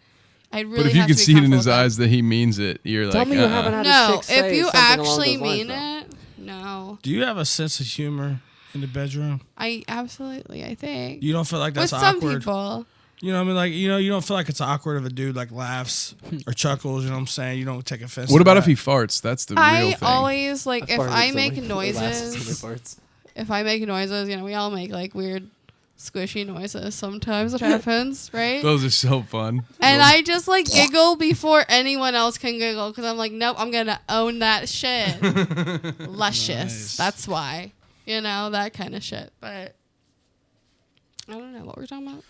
I really But if you have can to be see it in comfortable his with eyes that he means it, you're Tell like, me you haven't that. had a No, chick say if you something along actually those lines, mean though. it, no. Do you have a sense of humor in the bedroom? I absolutely, I think. You don't feel like With that's some awkward? people. You know what I mean? Like, you know, you don't feel like it's awkward if a dude like laughs or chuckles, you know what I'm saying? You don't take offense what to about that. if he farts? That's the real I thing. always, like, if farted I so make many- it lasted so many noises, farts. if I make noises, you know, we all make like weird squishy noises sometimes. It happens, right? Those are so fun. And I just like giggle before anyone else can giggle because I'm like, nope, I'm gonna own that shit. Luscious. Nice. That's why, you know, that kind of shit. But I don't know what we're talking about.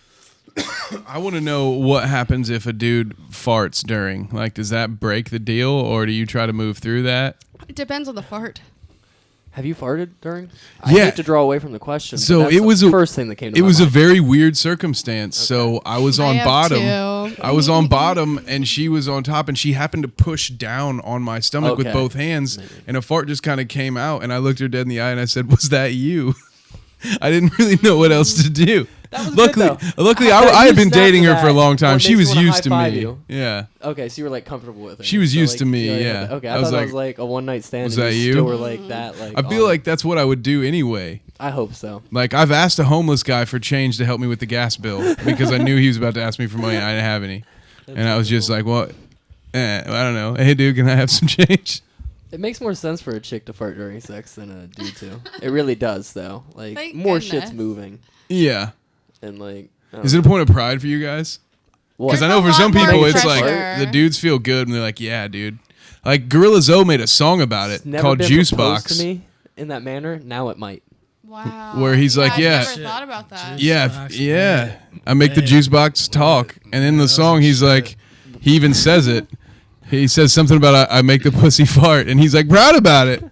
I want to know what happens if a dude farts during. Like, does that break the deal, or do you try to move through that? It depends on the fart. Have you farted during? I Yeah. hate to draw away from the question. So but that's it was the a- first thing that came to It my was a mind. very weird circumstance. So I was on I have bottom. two. I was on bottom, and she was on top, and she happened to push down on my stomach with Okay. both hands, and a fart just kind of came out, and I looked her dead in the eye, and I said, "Was that you?" I didn't really know what else to do. That was luckily, good, though. luckily, I bet I you had been snapped dating to her for a that. long time. What She makes was you wanna used to high-five me. you? Yeah. Okay, so you were like comfortable with it. She was So, used like, to me, you're like, yeah. Okay, I I was thought like, it was like a one night stand. was and that you? you? Still were like that. Like I feel on like that's what I would do anyway. it. I hope so. Like, I've asked a homeless guy for change to help me with the gas bill because I knew he was about to ask me for money and I didn't have any. And I was just like, well, I don't know. Hey, dude, can I have some change? It makes more sense for a chick to fart during sex than a dude to. It really does, though. Like Thank more goodness. shit's moving, Yeah. and like. I Is don't it a point of pride for you guys? know. Because I There's know a for some lot more people, it's pressure. like the dudes feel good and they're like, yeah, dude. Like, Gorilla Zoe made a song about It's it never called been Juice proposed Box. to me in that manner. Now it might. Wow. Where he's like, yeah. I never thought about that. Juice Yeah, box, yeah. man. I make the Man. juice box talk. And in the that's song, some he's shit. like, he even says it. He says something about I make the pussy fart, and he's like proud about it.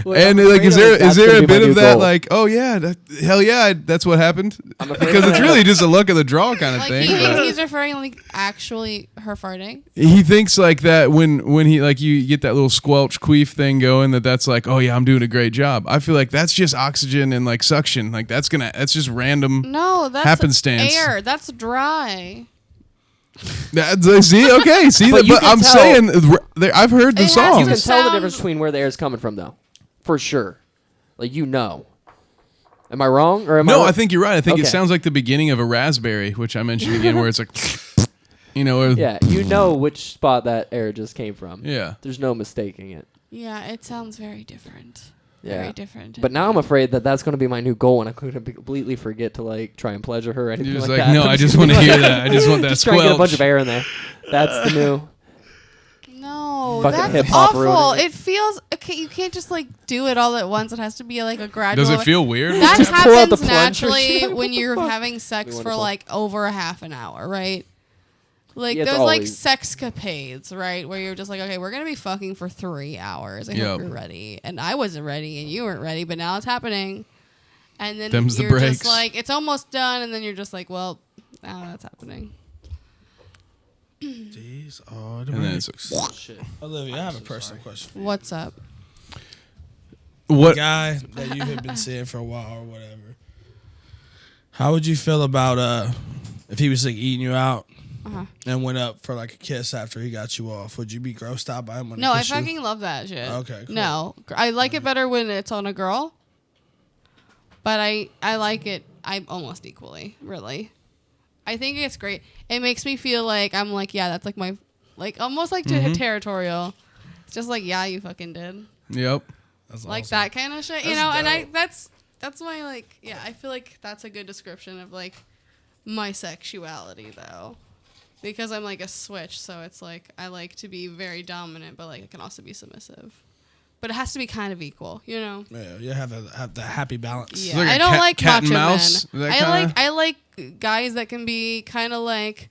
Look, And I'm like, afraid is of there it. is That's there gonna a be my bit of new that? goal. Like, oh yeah, hell yeah, that's what happened. I'm afraid Because of it's that. really just a luck of the draw kind of Like thing. he thinks but he's referring like actually her farting. he thinks like that when he like you get that little squelch queef thing going that's like, oh yeah, I'm doing a great job. I feel like that's just oxygen and like suction. Like that's just random. No, that's Happenstance. air. That's dry. See, okay, see, But you can I'm tell- saying I've heard the It has song. You can to tell the sound- difference between where the air is coming from, though, for sure. Like you know. Am I wrong or am I? No, wrong? I think you're right. I think it Okay. sounds like the beginning of a raspberry, which I mentioned again, where it's like, You know, or Yeah, you know which spot that air just came from. yeah. There's no mistaking it. Yeah, it sounds very different. Yeah. Very different. But now I'm afraid that that's going to be my new goal, and I'm going to completely forget to like try and pleasure her or anything You're just like like, that. no, I just want to hear that. I just want that just try and get a bunch squelch. of air in there. That's the new. No, Fucking that's hip-hop awful. ruining it. It feels okay. You can't just like do it all at once. It has to be like a gradual. Does it feel weird? That Pull out the happens plunger. naturally when you're Fuck. having sex for Wonderful. like over a half an hour, right? Like Yeah, it's those like always- sexcapades, right? Where you're just like, okay, we're gonna be fucking for 3 hours. I Yep. hope you're ready. And I wasn't ready, and you weren't ready, but now it's happening. And then Them's the you're breaks. just like, it's almost done, and then you're just like, well, now that's happening. These are the And then breaks. it's Shit. Olivia, I have a personal question for you. What's up? what? Guy that you have been seeing for a while or whatever. How would you feel about if he was like eating you out Uh-huh. and went up for like a kiss after he got you off? Would you be grossed out by him when No, he I kissed you? fucking love that shit. Okay, cool. No, I like it better when it's on a girl, but I like it. I'm almost equally, really. I think it's great. It makes me feel like I'm like, yeah, that's like my, like almost like territorial. It's just like, yeah, you fucking did, Yep. That's like awesome. that kind of shit, you That's know. And dope. that's why like, yeah, I feel like that's a good description of like my sexuality though. Because I'm like a switch, so it's like I like to be very dominant, but like I can also be submissive. But it has to be kind of equal, you know. Yeah, you have the happy balance. Yeah, like a I don't like cat and macho mouse, men. that I kinda? like guys that can be kind of like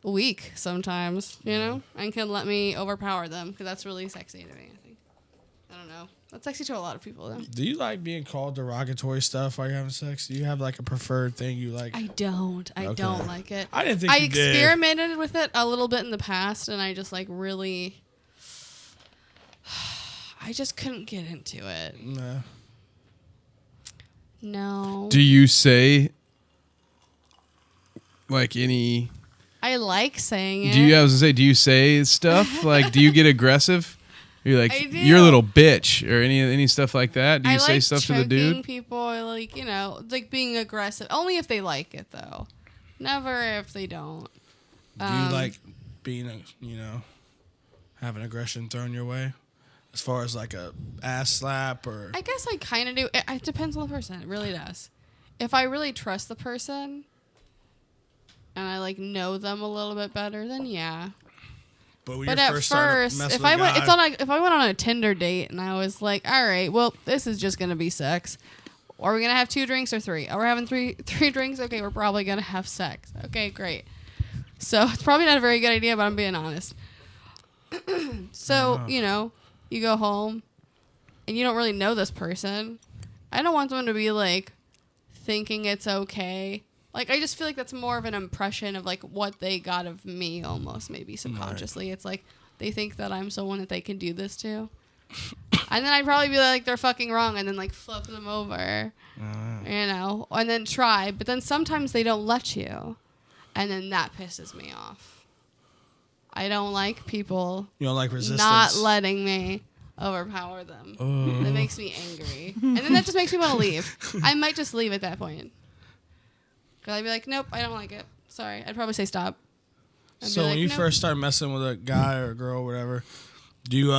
weak sometimes, you know, and can let me overpower them because that's really sexy to me. I think. I don't know. That's sexy to a lot of people, though. Do you like being called derogatory stuff while you're having sex? Do you have like a preferred thing you like? I don't. I Okay. don't like it. I didn't think I you did. experimented with it a little bit in the past, and I just like really, I just couldn't get into it. Nah. No. Do you say like any? I like saying it. Do you? I was gonna say, do you say stuff like? Do you get aggressive? You're like, I do. you're a little bitch, or any stuff like that. Do you I say like stuff to the choking dude? people, like, you know, like being aggressive. Only if they like it, though. Never if they don't. Do you like being having aggression thrown your way? As far as like a ass slap or I guess I kind of do. It depends on the person. It really does. If I really trust the person and I like know them a little bit better, then yeah. but when But you're at first starting to first, mess if with a I went, guy, if I went on a Tinder date and I was like, all right, well, this is just gonna be sex. Are we gonna have 2 drinks or 3? Are we having three drinks? Okay, we're probably gonna have sex. Okay, great. So it's probably not a very good idea, but I'm being honest. So, you know, you go home and you don't really know this person. I don't want them to be like thinking it's okay. Like, I just feel like that's more of an impression of like what they got of me almost, maybe subconsciously. It's like they think that I'm someone that they can do this to. And then I'd probably be like, they're fucking wrong, and then like flip them over, you know, and then try. But then sometimes they don't let you, and then that pisses me off. I don't like people you don't like resistance. not letting me overpower them. That makes me angry. And then that just makes me want to leave. I might just leave at that point. Because I'd be like, nope, I don't like it. Sorry. I'd probably say stop. I'd be So like, when you nope. first start messing with a guy or a girl or whatever, do you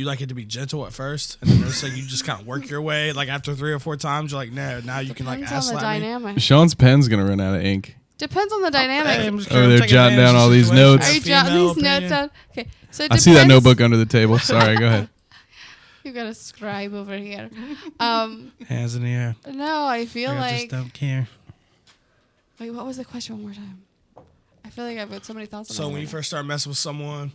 like it to be gentle at first, and then it's like you just kind of work your way? Like after 3 or 4 times, you're like, nah, now you can like Depends ass on the slap me. dynamic. Sean's pen's gonna run out of ink. Depends on the dynamic. Hey, I'm just Oh, they're taking jotting advantage down of all the these situation. notes. Are you jotting Female these notes opinion. down? Okay. So it I see that depends- notebook under the table. Sorry, go ahead. You've got a scribe over here. Hands in the air. No, I feel I just like. don't care. Wait, what was the question one more time? I feel like I've got so many thoughts on So when you first start messing with someone,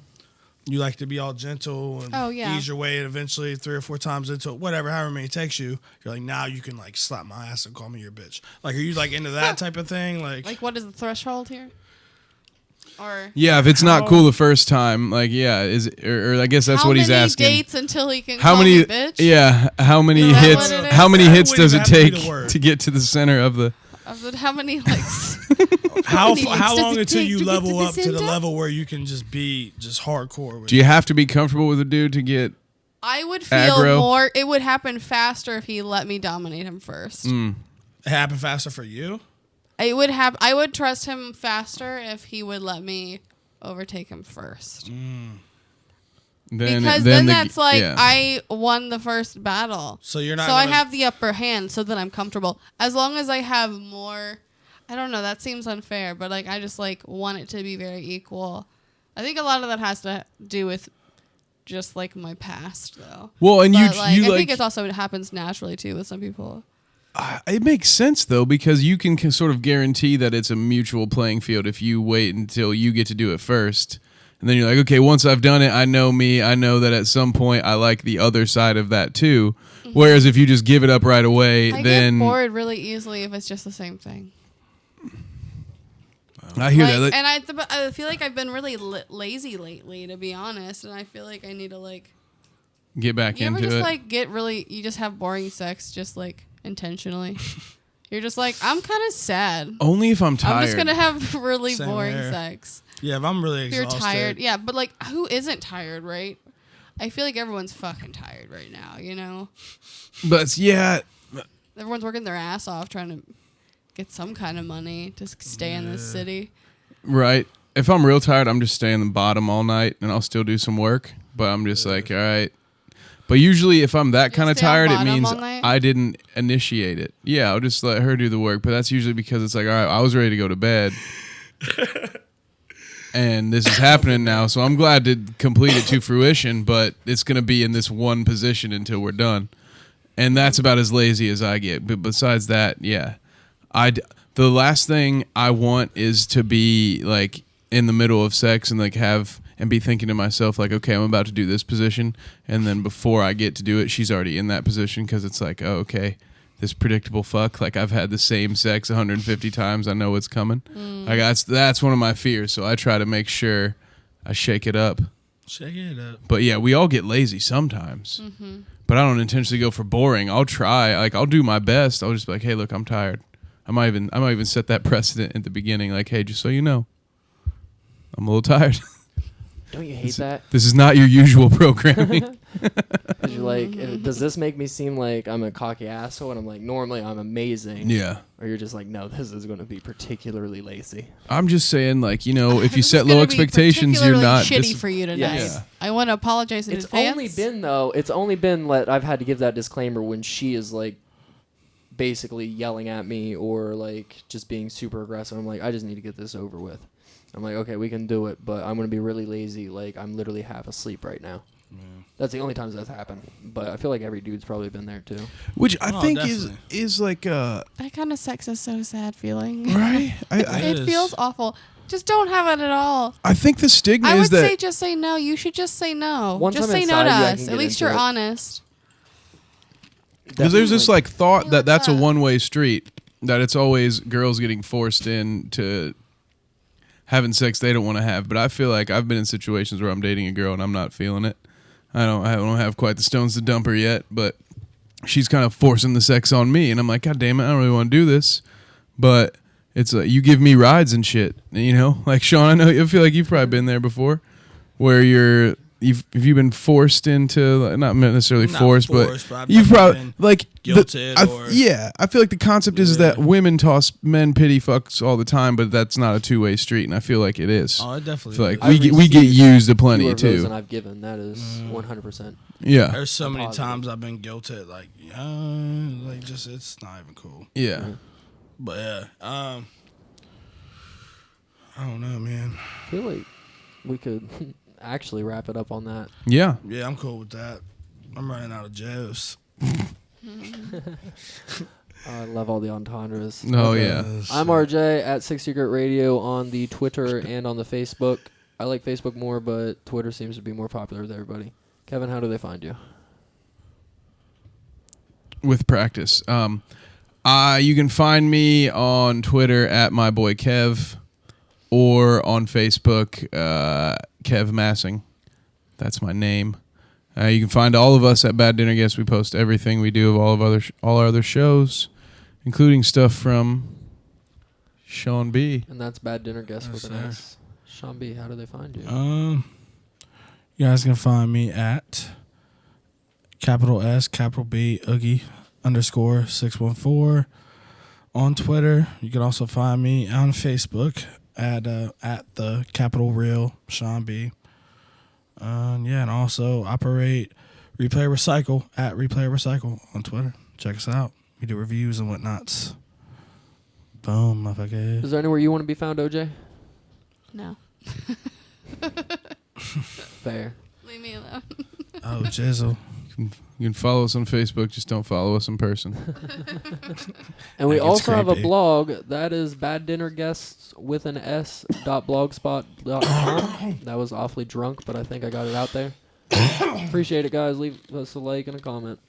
you like to be all gentle and Oh, yeah. ease your way, and eventually 3 or 4 times into it, whatever, however many it takes you, you're like, now you can like slap my ass and call me your bitch. Like, are you like into that type of thing? Like what is the threshold here? Or Yeah, if it's not How- cool the first time, like yeah, is it, or I guess that's how what he's many asking. dates until he can How call many? me bitch? Yeah, how many Is that hits? what it is? How many That hits wouldn't does it have to be take the word. to get to the center of the? How many like? how many how licks long does it until take you to get level to the up to the center? level where you can just be just hardcore with Do you have to be comfortable with a dude to get? I would feel Aggro? more. It would happen faster if he let me dominate him first. it happen faster for you? It would have. I would trust him faster if he would let me overtake him first. Then That's like I won the first battle. So you're not. So I have the upper hand. So then I'm comfortable. As long as I have more, I don't know. That seems unfair, but like I just like want it to be very equal. I think a lot of that has to do with just like my past, though. Well, and but, I think it's also it happens naturally too with some people. It makes sense though, because you can sort of guarantee that it's a mutual playing field if you wait until you get to do it first. And then you're like, okay, once I've done it, I know me. I know that at some point I like the other side of that too. Mm-hmm. Whereas if you just give it up right away, I then get bored really easily if it's just the same thing. I hear that. And I feel like I've been really lazy lately, to be honest. And I feel like I need to like get back into it. You ever just like get really? You just have boring sex, just like intentionally. You're just like, I'm kind of sad. Only if I'm tired. I'm just gonna have really boring sex. Yeah, if I'm really exhausted. You're tired. Yeah, but like, who isn't tired, right? I feel like everyone's fucking tired right now, you know? But yeah. Everyone's working their ass off trying to get some kind of money to stay in this city. Right. If I'm real tired, I'm just staying in the bottom all night and I'll still do some work. But I'm just like, all right. But usually if I'm that kind of tired, it means I didn't initiate it. Yeah, I'll just let her do the work. But that's usually because it's like, all right, I was ready to go to bed. And this is happening now, so I'm glad to complete it to fruition, but it's going to be in this one position until we're done. And that's about as lazy as I get. But besides that, yeah. The last thing I want is to be like in the middle of sex and like and be thinking to myself like, okay, I'm about to do this position, and then before I get to do it, she's already in that position, because it's like, oh, okay, this predictable fuck, like I've had the same sex 150 times, I know it's coming. Like that's one of my fears, so I try to make sure I shake it up. Shake it up. But yeah, we all get lazy sometimes. Mm-hmm. But I don't intentionally go for boring. I'll try, like I'll do my best. I'll just be like, hey, look, I'm tired. I might even set that precedent at the beginning, like, hey, just so you know, I'm a little tired. Don't you hate that? This is not your usual programming. Because you're like, does this make me seem like I'm a cocky asshole? And I'm like, normally I'm amazing. Yeah. Or you're just like, no, this is going to be particularly lazy. I'm just saying, like, you know, if you set low expectations, you're not shitty for you tonight. Yeah. I want to apologize in advance. It's only been I've had to give that disclaimer when she is like basically yelling at me or like just being super aggressive. I'm like, I just need to get this over with. I'm like, okay, we can do it, but I'm going to be really lazy. Like, I'm literally half asleep right now. Yeah. That's the only times that's happened. But I feel like every dude's probably been there, too. Which I think is like... that kind of sex is so sad feeling. Right? It feels awful. Just don't have it at all. I think the stigma is that... I would say just say no. You should just say no. Just say no to us. At least you're honest. Because there's this like thought that that's a one-way street. That it's always girls getting forced into... having sex they don't want to have. But I feel like I've been in situations where I'm dating a girl and I'm not feeling it. I don't have quite the stones to dump her yet, but she's kind of forcing the sex on me, and I'm like, God damn it, I don't really want to do this. But it's like, you give me rides and shit, you know? Like, Sean, I feel like you've probably been there before, where you've been forced into, not necessarily forced, but you've probably like guilted. I feel like the concept is that women toss men pity fucks all the time, but that's not a two-way street, and I feel like it is. Oh, it definitely. I feel like we get used aplenty too. And I've given that is 100%. Yeah, there's so many times I've been guilted, like just it's not even cool. Yeah, but yeah, I don't know, man. I feel like we could. Actually wrap it up on that. Yeah, I'm cool with that. I'm running out of juice. I love all the entendres. Oh, yeah. I'm RJ at Six Secret Radio on the Twitter and on the Facebook. I like Facebook more, but Twitter seems to be more popular with everybody. Kevin, how do they find you? With practice. You can find me on Twitter at myboykev or on Facebook, Kev Massing. That's my name. You can find all of us at Bad Dinner Guests. We post everything we do of all our other shows, including stuff from Shawn B. And that's Bad Dinner Guests with an S. Shawn B, how do they find you? You guys can find me at S, B, Oogie _ 614 on Twitter. You can also find me on Facebook at the Capital Real Shawn B. And also operate Replay Recycle at Replay Recycle on Twitter. Check us out. We do reviews and whatnots. Boom, motherfucker. Is there anywhere you want to be found, OJ? No. Fair. Leave me alone. Oh, Jizzle. You can follow us on Facebook, just don't follow us in person. And we That gets also have a creepy. blog that is baddinnerguests.blogspot.com. That was awfully drunk, but I think I got it out there. Appreciate it, guys. Leave us a like and a comment.